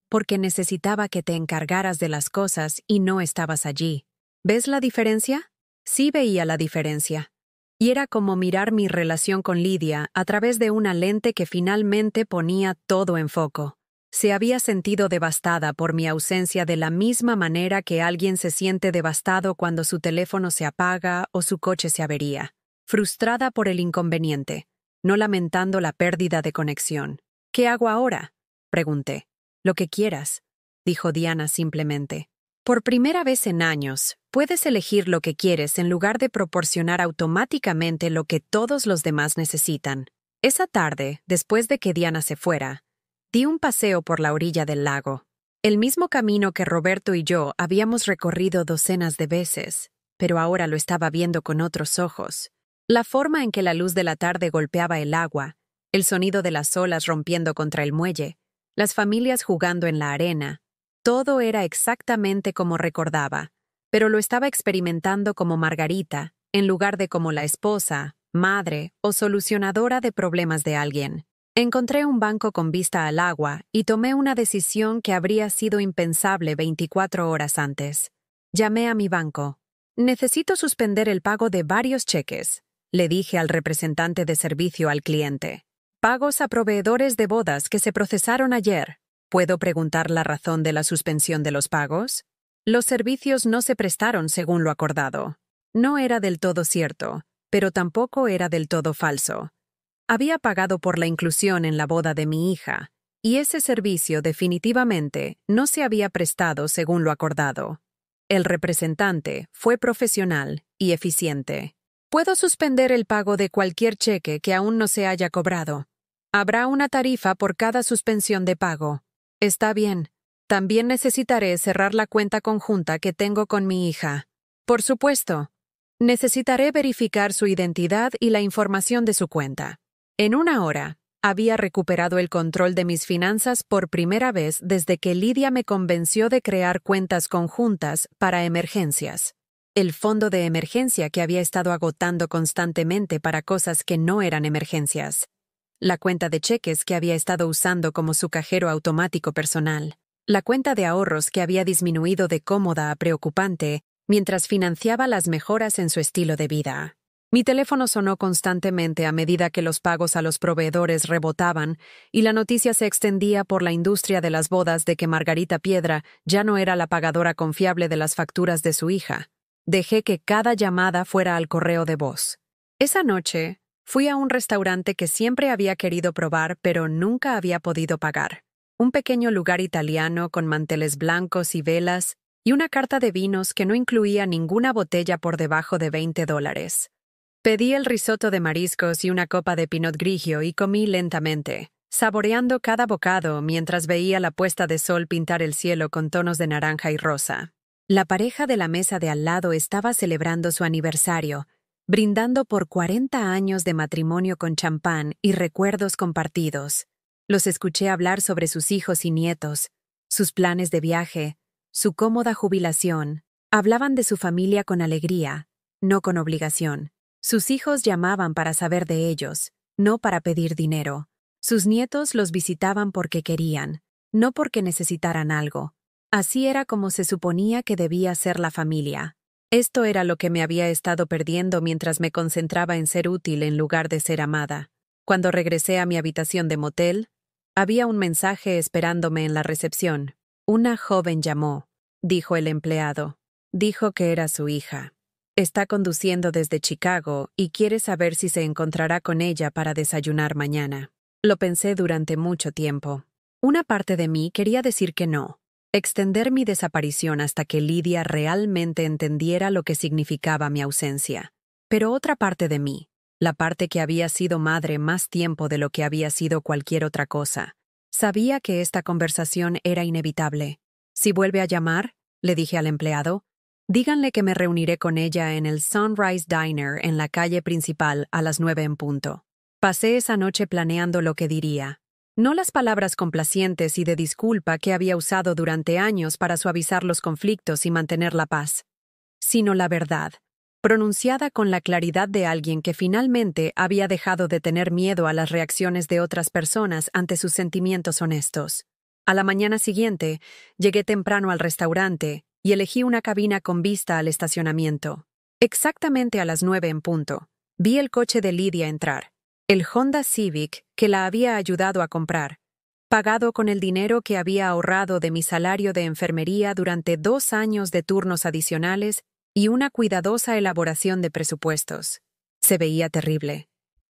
porque necesitaba que te encargaras de las cosas y no estabas allí. ¿Ves la diferencia? Sí veía la diferencia. Y era como mirar mi relación con Lidia a través de una lente que finalmente ponía todo en foco. Se había sentido devastada por mi ausencia de la misma manera que alguien se siente devastado cuando su teléfono se apaga o su coche se avería. Frustrada por el inconveniente, no lamentando la pérdida de conexión. ¿Qué hago ahora?, pregunté. Lo que quieras, dijo Diana simplemente. Por primera vez en años, puedes elegir lo que quieres en lugar de proporcionar automáticamente lo que todos los demás necesitan. Esa tarde, después de que Diana se fuera, di un paseo por la orilla del lago. El mismo camino que Roberto y yo habíamos recorrido docenas de veces, pero ahora lo estaba viendo con otros ojos. La forma en que la luz de la tarde golpeaba el agua, el sonido de las olas rompiendo contra el muelle, las familias jugando en la arena, todo era exactamente como recordaba, pero lo estaba experimentando como Margarita, en lugar de como la esposa, madre o solucionadora de problemas de alguien. Encontré un banco con vista al agua y tomé una decisión que habría sido impensable 24 horas antes. Llamé a mi banco. Necesito suspender el pago de varios cheques, le dije al representante de servicio al cliente. Pagos a proveedores de bodas que se procesaron ayer. ¿Puedo preguntar la razón de la suspensión de los pagos? Los servicios no se prestaron según lo acordado. No era del todo cierto, pero tampoco era del todo falso. Había pagado por la inclusión en la boda de mi hija, y ese servicio definitivamente no se había prestado según lo acordado. El representante fue profesional y eficiente. Puedo suspender el pago de cualquier cheque que aún no se haya cobrado. Habrá una tarifa por cada suspensión de pago. Está bien. También necesitaré cerrar la cuenta conjunta que tengo con mi hija. Por supuesto. Necesitaré verificar su identidad y la información de su cuenta. En una hora, había recuperado el control de mis finanzas por primera vez desde que Lidia me convenció de crear cuentas conjuntas para emergencias. El fondo de emergencia que había estado agotando constantemente para cosas que no eran emergencias. La cuenta de cheques que había estado usando como su cajero automático personal. La cuenta de ahorros que había disminuido de cómoda a preocupante mientras financiaba las mejoras en su estilo de vida. Mi teléfono sonó constantemente a medida que los pagos a los proveedores rebotaban y la noticia se extendía por la industria de las bodas de que Margarita Piedra ya no era la pagadora confiable de las facturas de su hija. Dejé que cada llamada fuera al correo de voz. Esa noche, fui a un restaurante que siempre había querido probar pero nunca había podido pagar. Un pequeño lugar italiano con manteles blancos y velas y una carta de vinos que no incluía ninguna botella por debajo de $20. Pedí el risotto de mariscos y una copa de Pinot Grigio y comí lentamente, saboreando cada bocado mientras veía la puesta de sol pintar el cielo con tonos de naranja y rosa. La pareja de la mesa de al lado estaba celebrando su aniversario, brindando por 40 años de matrimonio con champán y recuerdos compartidos. Los escuché hablar sobre sus hijos y nietos, sus planes de viaje, su cómoda jubilación. Hablaban de su familia con alegría, no con obligación. Sus hijos llamaban para saber de ellos, no para pedir dinero. Sus nietos los visitaban porque querían, no porque necesitaran algo. Así era como se suponía que debía ser la familia. Esto era lo que me había estado perdiendo mientras me concentraba en ser útil en lugar de ser amada. Cuando regresé a mi habitación de motel, había un mensaje esperándome en la recepción. Una joven llamó, dijo el empleado. Dijo que era su hija. Está conduciendo desde Chicago y quiere saber si se encontrará con ella para desayunar mañana. Lo pensé durante mucho tiempo. Una parte de mí quería decir que no, extender mi desaparición hasta que Lidia realmente entendiera lo que significaba mi ausencia. Pero otra parte de mí, la parte que había sido madre más tiempo de lo que había sido cualquier otra cosa, sabía que esta conversación era inevitable. Si vuelve a llamar, le dije al empleado, díganle que me reuniré con ella en el Sunrise Diner en la calle principal a las 9 en punto. Pasé esa noche planeando lo que diría. No las palabras complacientes y de disculpa que había usado durante años para suavizar los conflictos y mantener la paz, sino la verdad, pronunciada con la claridad de alguien que finalmente había dejado de tener miedo a las reacciones de otras personas ante sus sentimientos honestos. A la mañana siguiente, llegué temprano al restaurante y elegí una cabina con vista al estacionamiento. Exactamente a las 9 en punto, vi el coche de Lidia entrar. El Honda Civic que la había ayudado a comprar, pagado con el dinero que había ahorrado de mi salario de enfermería durante 2 años de turnos adicionales y una cuidadosa elaboración de presupuestos. Se veía terrible.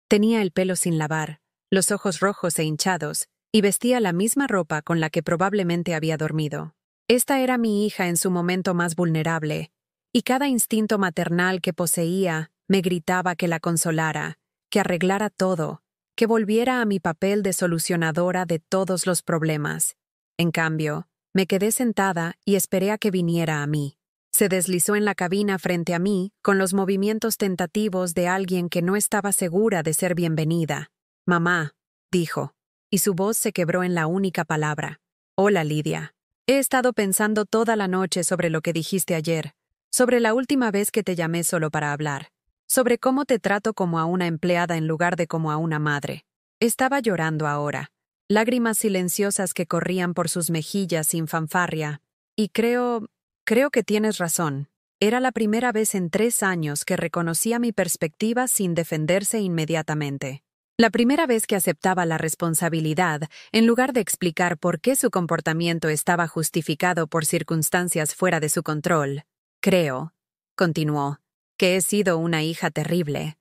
Tenía el pelo sin lavar, los ojos rojos e hinchados, y vestía la misma ropa con la que probablemente había dormido. Esta era mi hija en su momento más vulnerable, y cada instinto maternal que poseía me gritaba que la consolara, que arreglara todo, que volviera a mi papel de solucionadora de todos los problemas. En cambio, me quedé sentada y esperé a que viniera a mí. Se deslizó en la cabina frente a mí, con los movimientos tentativos de alguien que no estaba segura de ser bienvenida. «Mamá», dijo, y su voz se quebró en la única palabra. «Hola, Lidia. He estado pensando toda la noche sobre lo que dijiste ayer, sobre la última vez que te llamé solo para hablar, sobre cómo te trato como a una empleada en lugar de como a una madre». Estaba llorando ahora, lágrimas silenciosas que corrían por sus mejillas sin fanfarria, y creo que tienes razón. Era la primera vez en 3 años que reconocía mi perspectiva sin defenderse inmediatamente. La primera vez que aceptaba la responsabilidad, en lugar de explicar por qué su comportamiento estaba justificado por circunstancias fuera de su control. Creo, continuó, que he sido una hija terrible.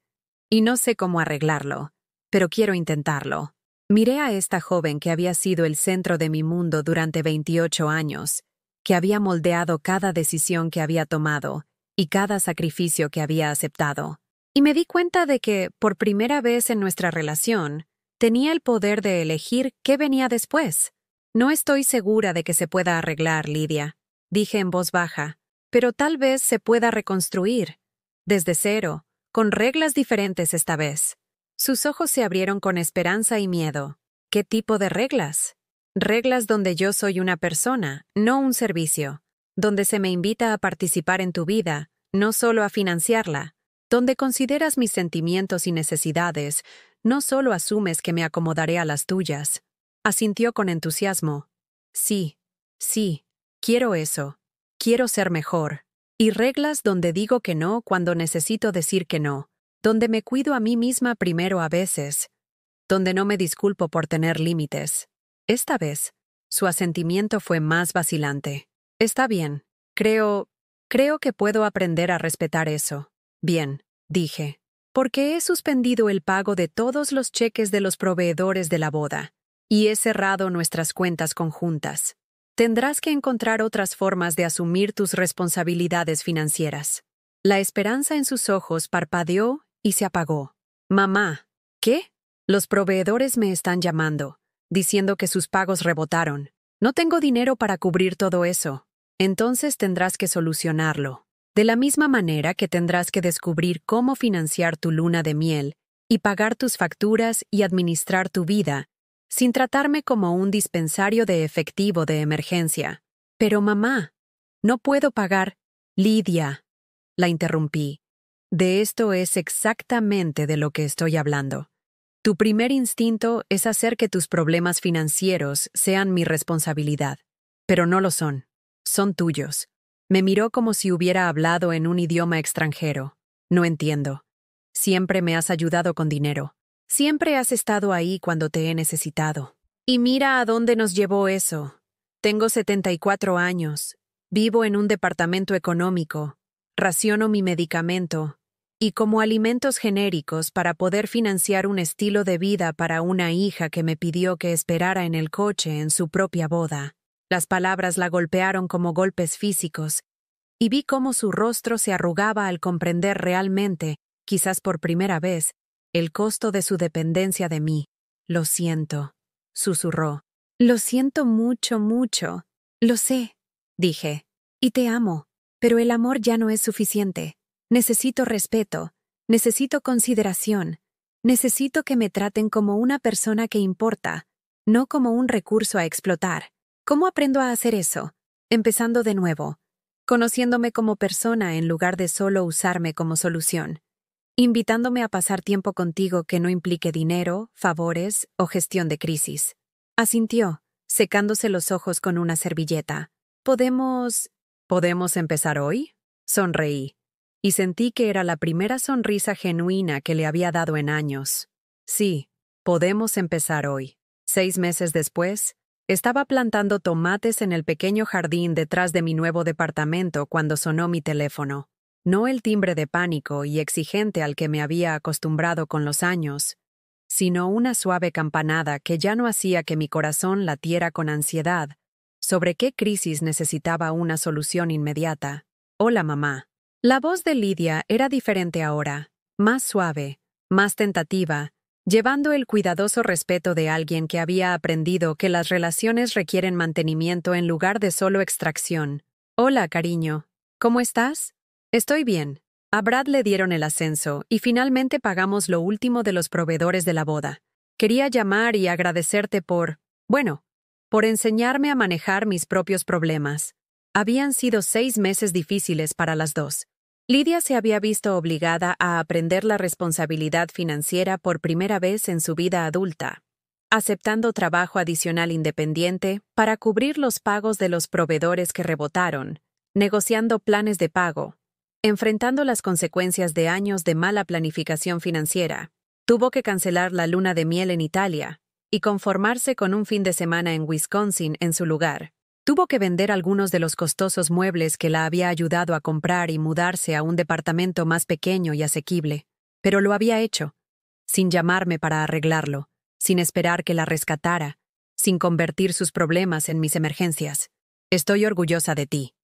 Y no sé cómo arreglarlo, pero quiero intentarlo. Miré a esta joven que había sido el centro de mi mundo durante 28 años, que había moldeado cada decisión que había tomado y cada sacrificio que había aceptado. Y me di cuenta de que, por primera vez en nuestra relación, tenía el poder de elegir qué venía después. No estoy segura de que se pueda arreglar, Lidia, dije en voz baja, pero tal vez se pueda reconstruir. Desde cero, con reglas diferentes esta vez. Sus ojos se abrieron con esperanza y miedo. ¿Qué tipo de reglas? Reglas donde yo soy una persona, no un servicio. Donde se me invita a participar en tu vida, no solo a financiarla. Donde consideras mis sentimientos y necesidades, no solo asumes que me acomodaré a las tuyas. Asintió con entusiasmo. Sí, quiero eso. Quiero ser mejor. Y reglas donde digo que no cuando necesito decir que no. Donde me cuido a mí misma primero a veces. Donde no me disculpo por tener límites. Esta vez, su asentimiento fue más vacilante. Está bien. Creo que puedo aprender a respetar eso. Bien, dije. Porque he suspendido el pago de todos los cheques de los proveedores de la boda. Y he cerrado nuestras cuentas conjuntas. Tendrás que encontrar otras formas de asumir tus responsabilidades financieras. La esperanza en sus ojos parpadeó y se apagó. Mamá, ¿qué? Los proveedores me están llamando, diciendo que sus pagos rebotaron. No tengo dinero para cubrir todo eso. Entonces tendrás que solucionarlo. De la misma manera que tendrás que descubrir cómo financiar tu luna de miel y pagar tus facturas y administrar tu vida, sin tratarme como un dispensario de efectivo de emergencia. Pero mamá, no puedo pagar. Lidia, la interrumpí. De esto es exactamente de lo que estoy hablando. Tu primer instinto es hacer que tus problemas financieros sean mi responsabilidad, pero no lo son. Son tuyos. Me miró como si hubiera hablado en un idioma extranjero. No entiendo. Siempre me has ayudado con dinero. Siempre has estado ahí cuando te he necesitado. Y mira a dónde nos llevó eso. Tengo 74 años. Vivo en un departamento económico. Raciono mi medicamento. Y como alimentos genéricos para poder financiar un estilo de vida para una hija que me pidió que esperara en el coche en su propia boda. Las palabras la golpearon como golpes físicos, y vi cómo su rostro se arrugaba al comprender realmente, quizás por primera vez, el costo de su dependencia de mí. Lo siento, susurró. Lo siento mucho, mucho. Lo sé, dije. Y te amo, pero el amor ya no es suficiente. Necesito respeto, necesito consideración, necesito que me traten como una persona que importa, no como un recurso a explotar. ¿Cómo aprendo a hacer eso? Empezando de nuevo, conociéndome como persona en lugar de solo usarme como solución, invitándome a pasar tiempo contigo que no implique dinero, favores o gestión de crisis. Asintió, secándose los ojos con una servilleta. ¿Podemos empezar hoy? Sonreí, y sentí que era la primera sonrisa genuina que le había dado en años. Sí, podemos empezar hoy. 6 meses después, estaba plantando tomates en el pequeño jardín detrás de mi nuevo departamento cuando sonó mi teléfono. No el timbre de pánico y exigente al que me había acostumbrado con los años, sino una suave campanada que ya no hacía que mi corazón latiera con ansiedad sobre qué crisis necesitaba una solución inmediata. Hola, mamá. La voz de Lidia era diferente ahora, más suave, más tentativa, llevando el cuidadoso respeto de alguien que había aprendido que las relaciones requieren mantenimiento en lugar de solo extracción. Hola, cariño. ¿Cómo estás? Estoy bien. A Brad le dieron el ascenso y finalmente pagamos lo último de los proveedores de la boda. Quería llamar y agradecerte por enseñarme a manejar mis propios problemas. Habían sido 6 meses difíciles para las dos. Lidia se había visto obligada a aprender la responsabilidad financiera por primera vez en su vida adulta, aceptando trabajo adicional independiente para cubrir los pagos de los proveedores que rebotaron, negociando planes de pago, enfrentando las consecuencias de años de mala planificación financiera. Tuvo que cancelar la luna de miel en Italia y conformarse con un fin de semana en Wisconsin en su lugar. Tuvo que vender algunos de los costosos muebles que la había ayudado a comprar y mudarse a un departamento más pequeño y asequible. Pero lo había hecho, sin llamarme para arreglarlo, sin esperar que la rescatara, sin convertir sus problemas en mis emergencias. Estoy orgullosa de ti,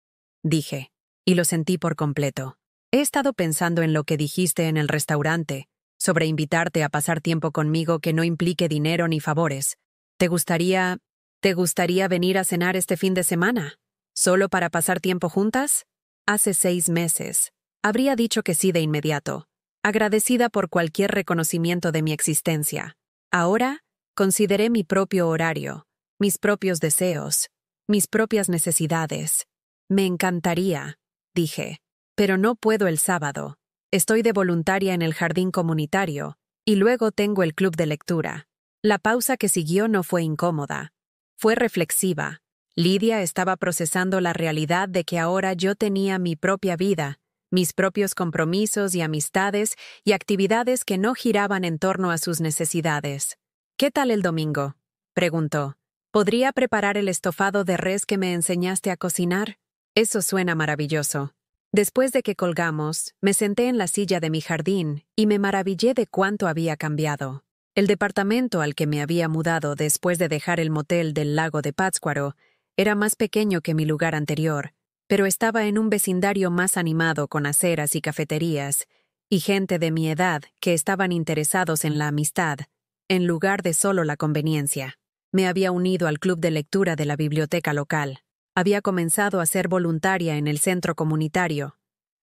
dije, y lo sentí por completo. He estado pensando en lo que dijiste en el restaurante, sobre invitarte a pasar tiempo conmigo que no implique dinero ni favores. ¿Te gustaría venir a cenar este fin de semana? ¿Solo para pasar tiempo juntas? Hace 6 meses. Habría dicho que sí de inmediato, agradecida por cualquier reconocimiento de mi existencia. Ahora, consideré mi propio horario, mis propios deseos, mis propias necesidades. Me encantaría, dije, pero no puedo el sábado. Estoy de voluntaria en el jardín comunitario, y luego tengo el club de lectura. La pausa que siguió no fue incómoda. Fue reflexiva. Lidia estaba procesando la realidad de que ahora yo tenía mi propia vida, mis propios compromisos y amistades y actividades que no giraban en torno a sus necesidades. ¿Qué tal el domingo?, preguntó. ¿Podría preparar el estofado de res que me enseñaste a cocinar? Eso suena maravilloso. Después de que colgamos, me senté en la silla de mi jardín y me maravillé de cuánto había cambiado. El departamento al que me había mudado después de dejar el motel del lago de Pátzcuaro era más pequeño que mi lugar anterior, pero estaba en un vecindario más animado con aceras y cafeterías, y gente de mi edad que estaban interesados en la amistad, en lugar de solo la conveniencia. Me había unido al club de lectura de la biblioteca local. Había comenzado a ser voluntaria en el centro comunitario.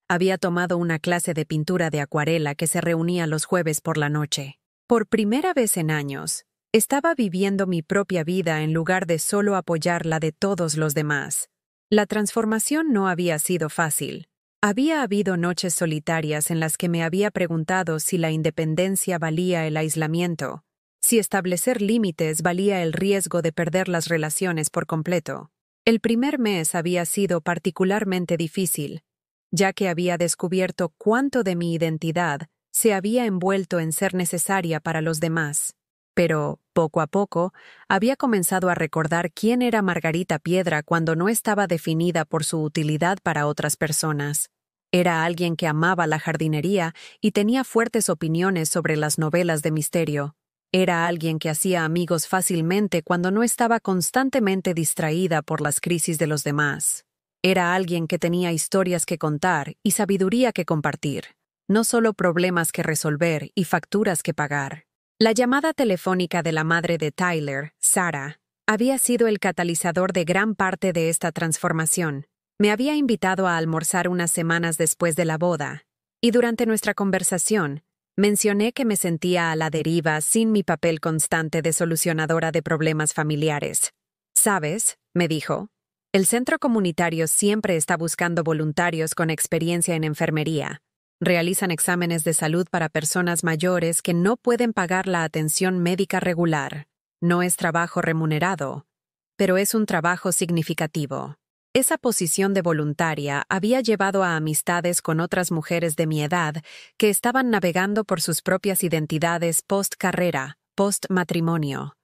Había tomado una clase de pintura de acuarela que se reunía los jueves por la noche. Por primera vez en años, estaba viviendo mi propia vida en lugar de solo apoyar la de todos los demás. La transformación no había sido fácil. Había habido noches solitarias en las que me había preguntado si la independencia valía el aislamiento, si establecer límites valía el riesgo de perder las relaciones por completo. El primer mes había sido particularmente difícil, ya que había descubierto cuánto de mi identidad se había envuelto en ser necesaria para los demás. Pero, poco a poco, había comenzado a recordar quién era Margarita Piedra cuando no estaba definida por su utilidad para otras personas. Era alguien que amaba la jardinería y tenía fuertes opiniones sobre las novelas de misterio. Era alguien que hacía amigos fácilmente cuando no estaba constantemente distraída por las crisis de los demás. Era alguien que tenía historias que contar y sabiduría que compartir, no solo problemas que resolver y facturas que pagar. La llamada telefónica de la madre de Tyler, Sarah, había sido el catalizador de gran parte de esta transformación. Me había invitado a almorzar unas semanas después de la boda, y durante nuestra conversación, mencioné que me sentía a la deriva sin mi papel constante de solucionadora de problemas familiares. ¿Sabes?, me dijo. El centro comunitario siempre está buscando voluntarios con experiencia en enfermería. Realizan exámenes de salud para personas mayores que no pueden pagar la atención médica regular. No es trabajo remunerado, pero es un trabajo significativo. Esa posición de voluntaria había llevado a amistades con otras mujeres de mi edad que estaban navegando por sus propias identidades post-carrera, post-matrimonio.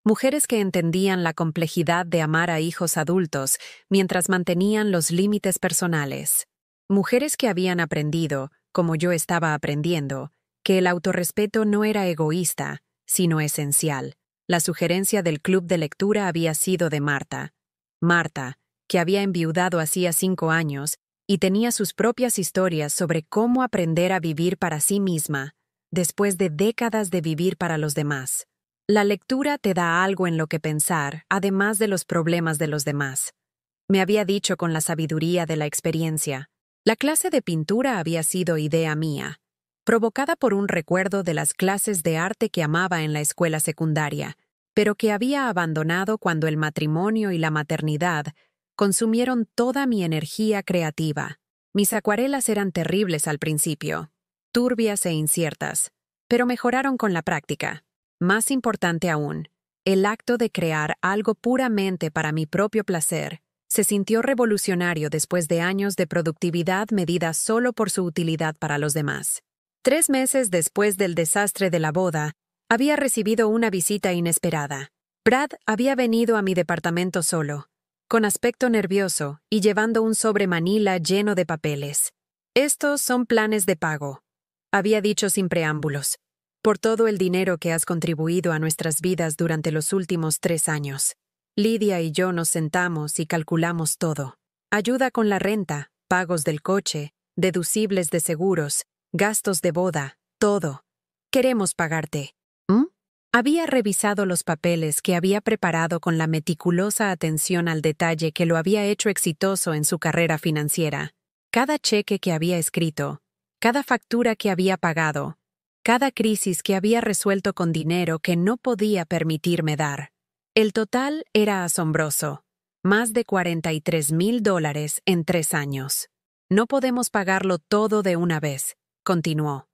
Mujeres que entendían la complejidad de amar a hijos adultos mientras mantenían los límites personales. Mujeres que habían aprendido, como yo estaba aprendiendo, que el autorrespeto no era egoísta, sino esencial. La sugerencia del club de lectura había sido de Marta. Marta, que había enviudado hacía 5 años y tenía sus propias historias sobre cómo aprender a vivir para sí misma, después de décadas de vivir para los demás. La lectura te da algo en lo que pensar, además de los problemas de los demás. Me había dicho con la sabiduría de la experiencia. La clase de pintura había sido idea mía, provocada por un recuerdo de las clases de arte que amaba en la escuela secundaria, pero que había abandonado cuando el matrimonio y la maternidad consumieron toda mi energía creativa. Mis acuarelas eran terribles al principio, turbias e inciertas, pero mejoraron con la práctica. Más importante aún, el acto de crear algo puramente para mi propio placer se sintió revolucionario después de años de productividad medida solo por su utilidad para los demás. 3 meses después del desastre de la boda, había recibido una visita inesperada. Brad había venido a mi departamento solo, con aspecto nervioso y llevando un sobre manila lleno de papeles. «Estos son planes de pago», había dicho sin preámbulos, «por todo el dinero que has contribuido a nuestras vidas durante los últimos 3 años. Lidia y yo nos sentamos y calculamos todo. Ayuda con la renta, pagos del coche, deducibles de seguros, gastos de boda, todo. Queremos pagarte». ¿Mm? Había revisado los papeles que había preparado con la meticulosa atención al detalle que lo había hecho exitoso en su carrera financiera. Cada cheque que había escrito, cada factura que había pagado, cada crisis que había resuelto con dinero que no podía permitirme dar. El total era asombroso. Más de $43,000 en 3 años. No podemos pagarlo todo de una vez, continuó.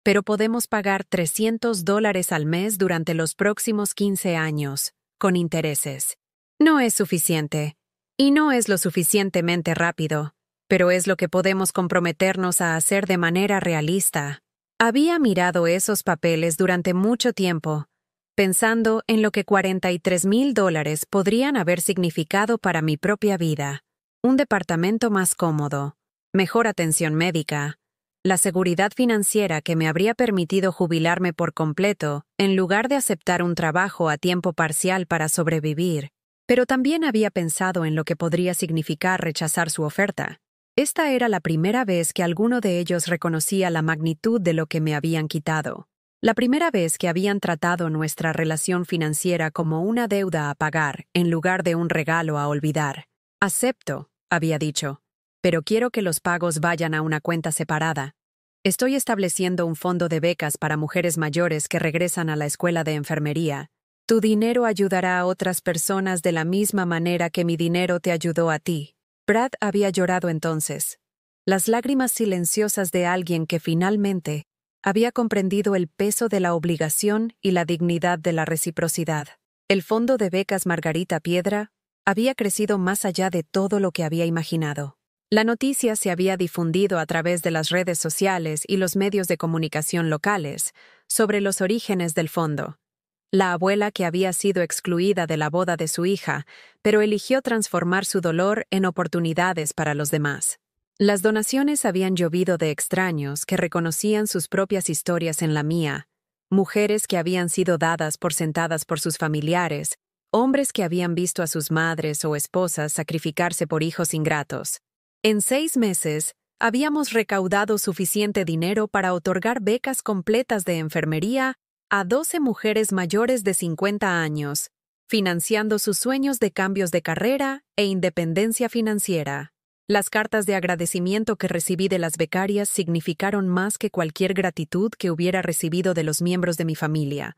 Pero podemos pagar $300 al mes durante los próximos 15 años, con intereses. No es suficiente. Y no es lo suficientemente rápido, pero es lo que podemos comprometernos a hacer de manera realista. Había mirado esos papeles durante mucho tiempo, pensando en lo que $43,000 podrían haber significado para mi propia vida. Un departamento más cómodo, mejor atención médica, la seguridad financiera que me habría permitido jubilarme por completo en lugar de aceptar un trabajo a tiempo parcial para sobrevivir. Pero también había pensado en lo que podría significar rechazar su oferta. Esta era la primera vez que alguno de ellos reconocía la magnitud de lo que me habían quitado. La primera vez que habían tratado nuestra relación financiera como una deuda a pagar en lugar de un regalo a olvidar. «Acepto», había dicho, «pero quiero que los pagos vayan a una cuenta separada. Estoy estableciendo un fondo de becas para mujeres mayores que regresan a la escuela de enfermería. Tu dinero ayudará a otras personas de la misma manera que mi dinero te ayudó a ti». Brad había llorado entonces. Las lágrimas silenciosas de alguien que finalmente había comprendido el peso de la obligación y la dignidad de la reciprocidad. El fondo de becas Margarita Piedra había crecido más allá de todo lo que había imaginado. La noticia se había difundido a través de las redes sociales y los medios de comunicación locales sobre los orígenes del fondo. La abuela que había sido excluida de la boda de su hija, pero eligió transformar su dolor en oportunidades para los demás. Las donaciones habían llovido de extraños que reconocían sus propias historias en la mía, mujeres que habían sido dadas por sentadas por sus familiares, hombres que habían visto a sus madres o esposas sacrificarse por hijos ingratos. En 6 meses, habíamos recaudado suficiente dinero para otorgar becas completas de enfermería a 12 mujeres mayores de 50 años, financiando sus sueños de cambios de carrera e independencia financiera. Las cartas de agradecimiento que recibí de las becarias significaron más que cualquier gratitud que hubiera recibido de los miembros de mi familia,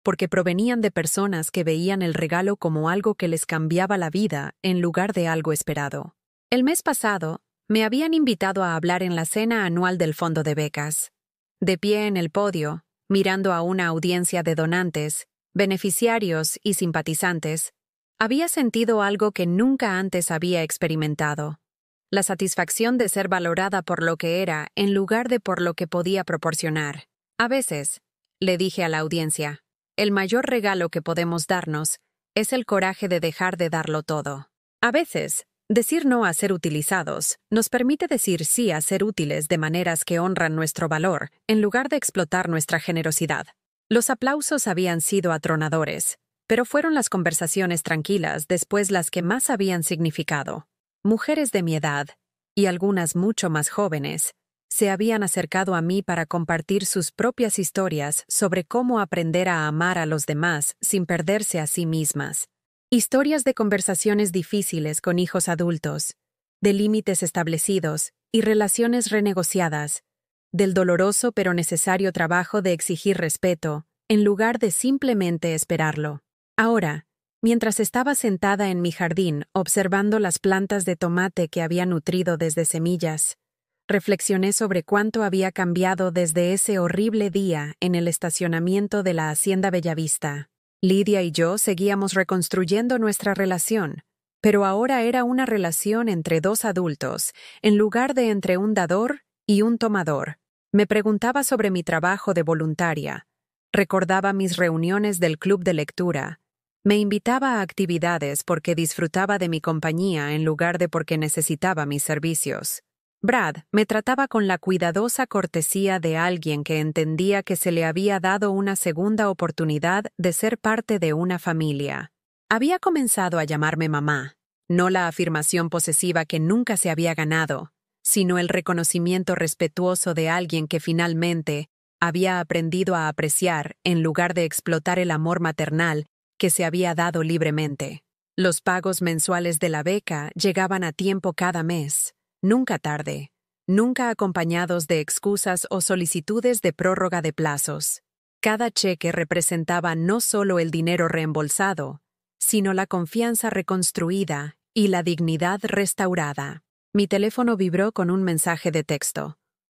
porque provenían de personas que veían el regalo como algo que les cambiaba la vida en lugar de algo esperado. El mes pasado, me habían invitado a hablar en la cena anual del Fondo de Becas. De pie en el podio, mirando a una audiencia de donantes, beneficiarios y simpatizantes, había sentido algo que nunca antes había experimentado: la satisfacción de ser valorada por lo que era en lugar de por lo que podía proporcionar. A veces, le dije a la audiencia, el mayor regalo que podemos darnos es el coraje de dejar de darlo todo. A veces, decir no a ser utilizados nos permite decir sí a ser útiles de maneras que honran nuestro valor, en lugar de explotar nuestra generosidad. Los aplausos habían sido atronadores, pero fueron las conversaciones tranquilas después las que más habían significado. Mujeres de mi edad, y algunas mucho más jóvenes, se habían acercado a mí para compartir sus propias historias sobre cómo aprender a amar a los demás sin perderse a sí mismas. Historias de conversaciones difíciles con hijos adultos, de límites establecidos y relaciones renegociadas, del doloroso pero necesario trabajo de exigir respeto, en lugar de simplemente esperarlo. Ahora, mientras estaba sentada en mi jardín observando las plantas de tomate que había nutrido desde semillas, reflexioné sobre cuánto había cambiado desde ese horrible día en el estacionamiento de la Hacienda Bellavista. Lidia y yo seguíamos reconstruyendo nuestra relación, pero ahora era una relación entre 2 adultos, en lugar de entre un dador y un tomador. Me preguntaba sobre mi trabajo de voluntaria, recordaba mis reuniones del club de lectura, me invitaba a actividades porque disfrutaba de mi compañía en lugar de porque necesitaba mis servicios. Brad me trataba con la cuidadosa cortesía de alguien que entendía que se le había dado una segunda oportunidad de ser parte de una familia. Había comenzado a llamarme mamá, no la afirmación posesiva que nunca se había ganado, sino el reconocimiento respetuoso de alguien que finalmente había aprendido a apreciar en lugar de explotar el amor maternal que se había dado libremente. Los pagos mensuales de la beca llegaban a tiempo cada mes, nunca tarde, nunca acompañados de excusas o solicitudes de prórroga de plazos. Cada cheque representaba no solo el dinero reembolsado, sino la confianza reconstruida y la dignidad restaurada. Mi teléfono vibró con un mensaje de texto.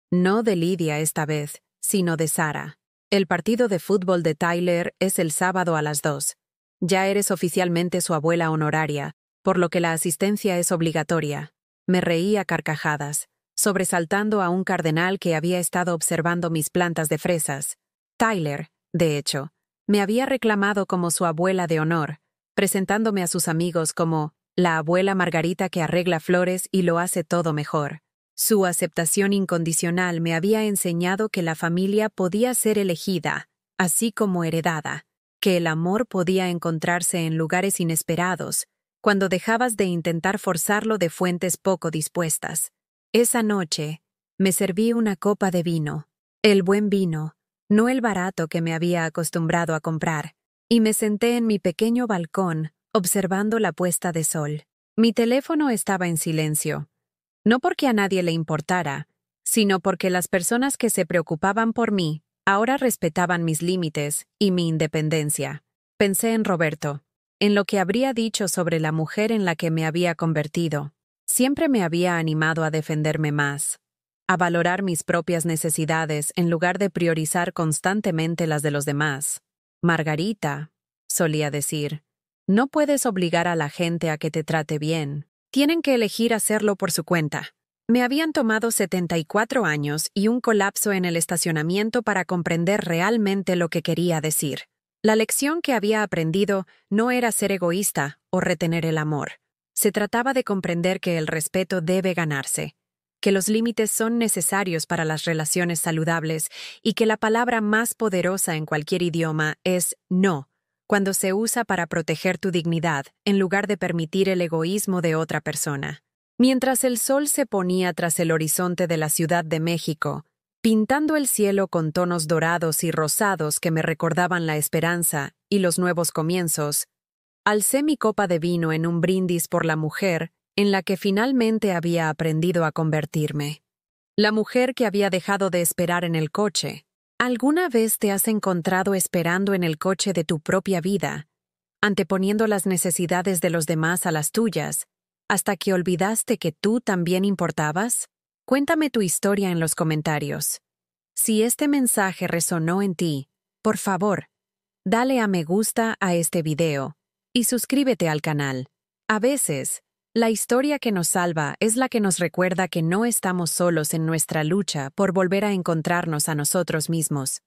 No de Lidia esta vez, sino de Sara. El partido de fútbol de Tyler es el sábado a las 2. Ya eres oficialmente su abuela honoraria, por lo que la asistencia es obligatoria. Me reí a carcajadas, sobresaltando a un cardenal que había estado observando mis plantas de fresas. Tyler, de hecho, me había reclamado como su abuela de honor, presentándome a sus amigos como la abuela Margarita que arregla flores y lo hace todo mejor. Su aceptación incondicional me había enseñado que la familia podía ser elegida, así como heredada, que el amor podía encontrarse en lugares inesperados, cuando dejabas de intentar forzarlo de fuentes poco dispuestas. Esa noche, me serví una copa de vino, el buen vino, no el barato que me había acostumbrado a comprar, y me senté en mi pequeño balcón, observando la puesta de sol. Mi teléfono estaba en silencio, no porque a nadie le importara, sino porque las personas que se preocupaban por mí ahora respetaban mis límites y mi independencia. Pensé en Roberto, en lo que habría dicho sobre la mujer en la que me había convertido. Siempre me había animado a defenderme más, a valorar mis propias necesidades en lugar de priorizar constantemente las de los demás. Margarita, solía decir, No puedes obligar a la gente a que te trate bien. Tienen que elegir hacerlo por su cuenta. Me habían tomado 74 años y un colapso en el estacionamiento para comprender realmente lo que quería decir. La lección que había aprendido no era ser egoísta o retener el amor. Se trataba de comprender que el respeto debe ganarse, que los límites son necesarios para las relaciones saludables y que la palabra más poderosa en cualquier idioma es no, cuando se usa para proteger tu dignidad en lugar de permitir el egoísmo de otra persona. Mientras el sol se ponía tras el horizonte de la Ciudad de México, pintando el cielo con tonos dorados y rosados que me recordaban la esperanza y los nuevos comienzos, alcé mi copa de vino en un brindis por la mujer en la que finalmente había aprendido a convertirme. La mujer que había dejado de esperar en el coche. ¿Alguna vez te has encontrado esperando en el coche de tu propia vida, anteponiendo las necesidades de los demás a las tuyas, hasta que olvidaste que tú también importabas? Cuéntame tu historia en los comentarios. Si este mensaje resonó en ti, por favor, dale a me gusta a este video y suscríbete al canal. A veces, la historia que nos salva es la que nos recuerda que no estamos solos en nuestra lucha por volver a encontrarnos a nosotros mismos.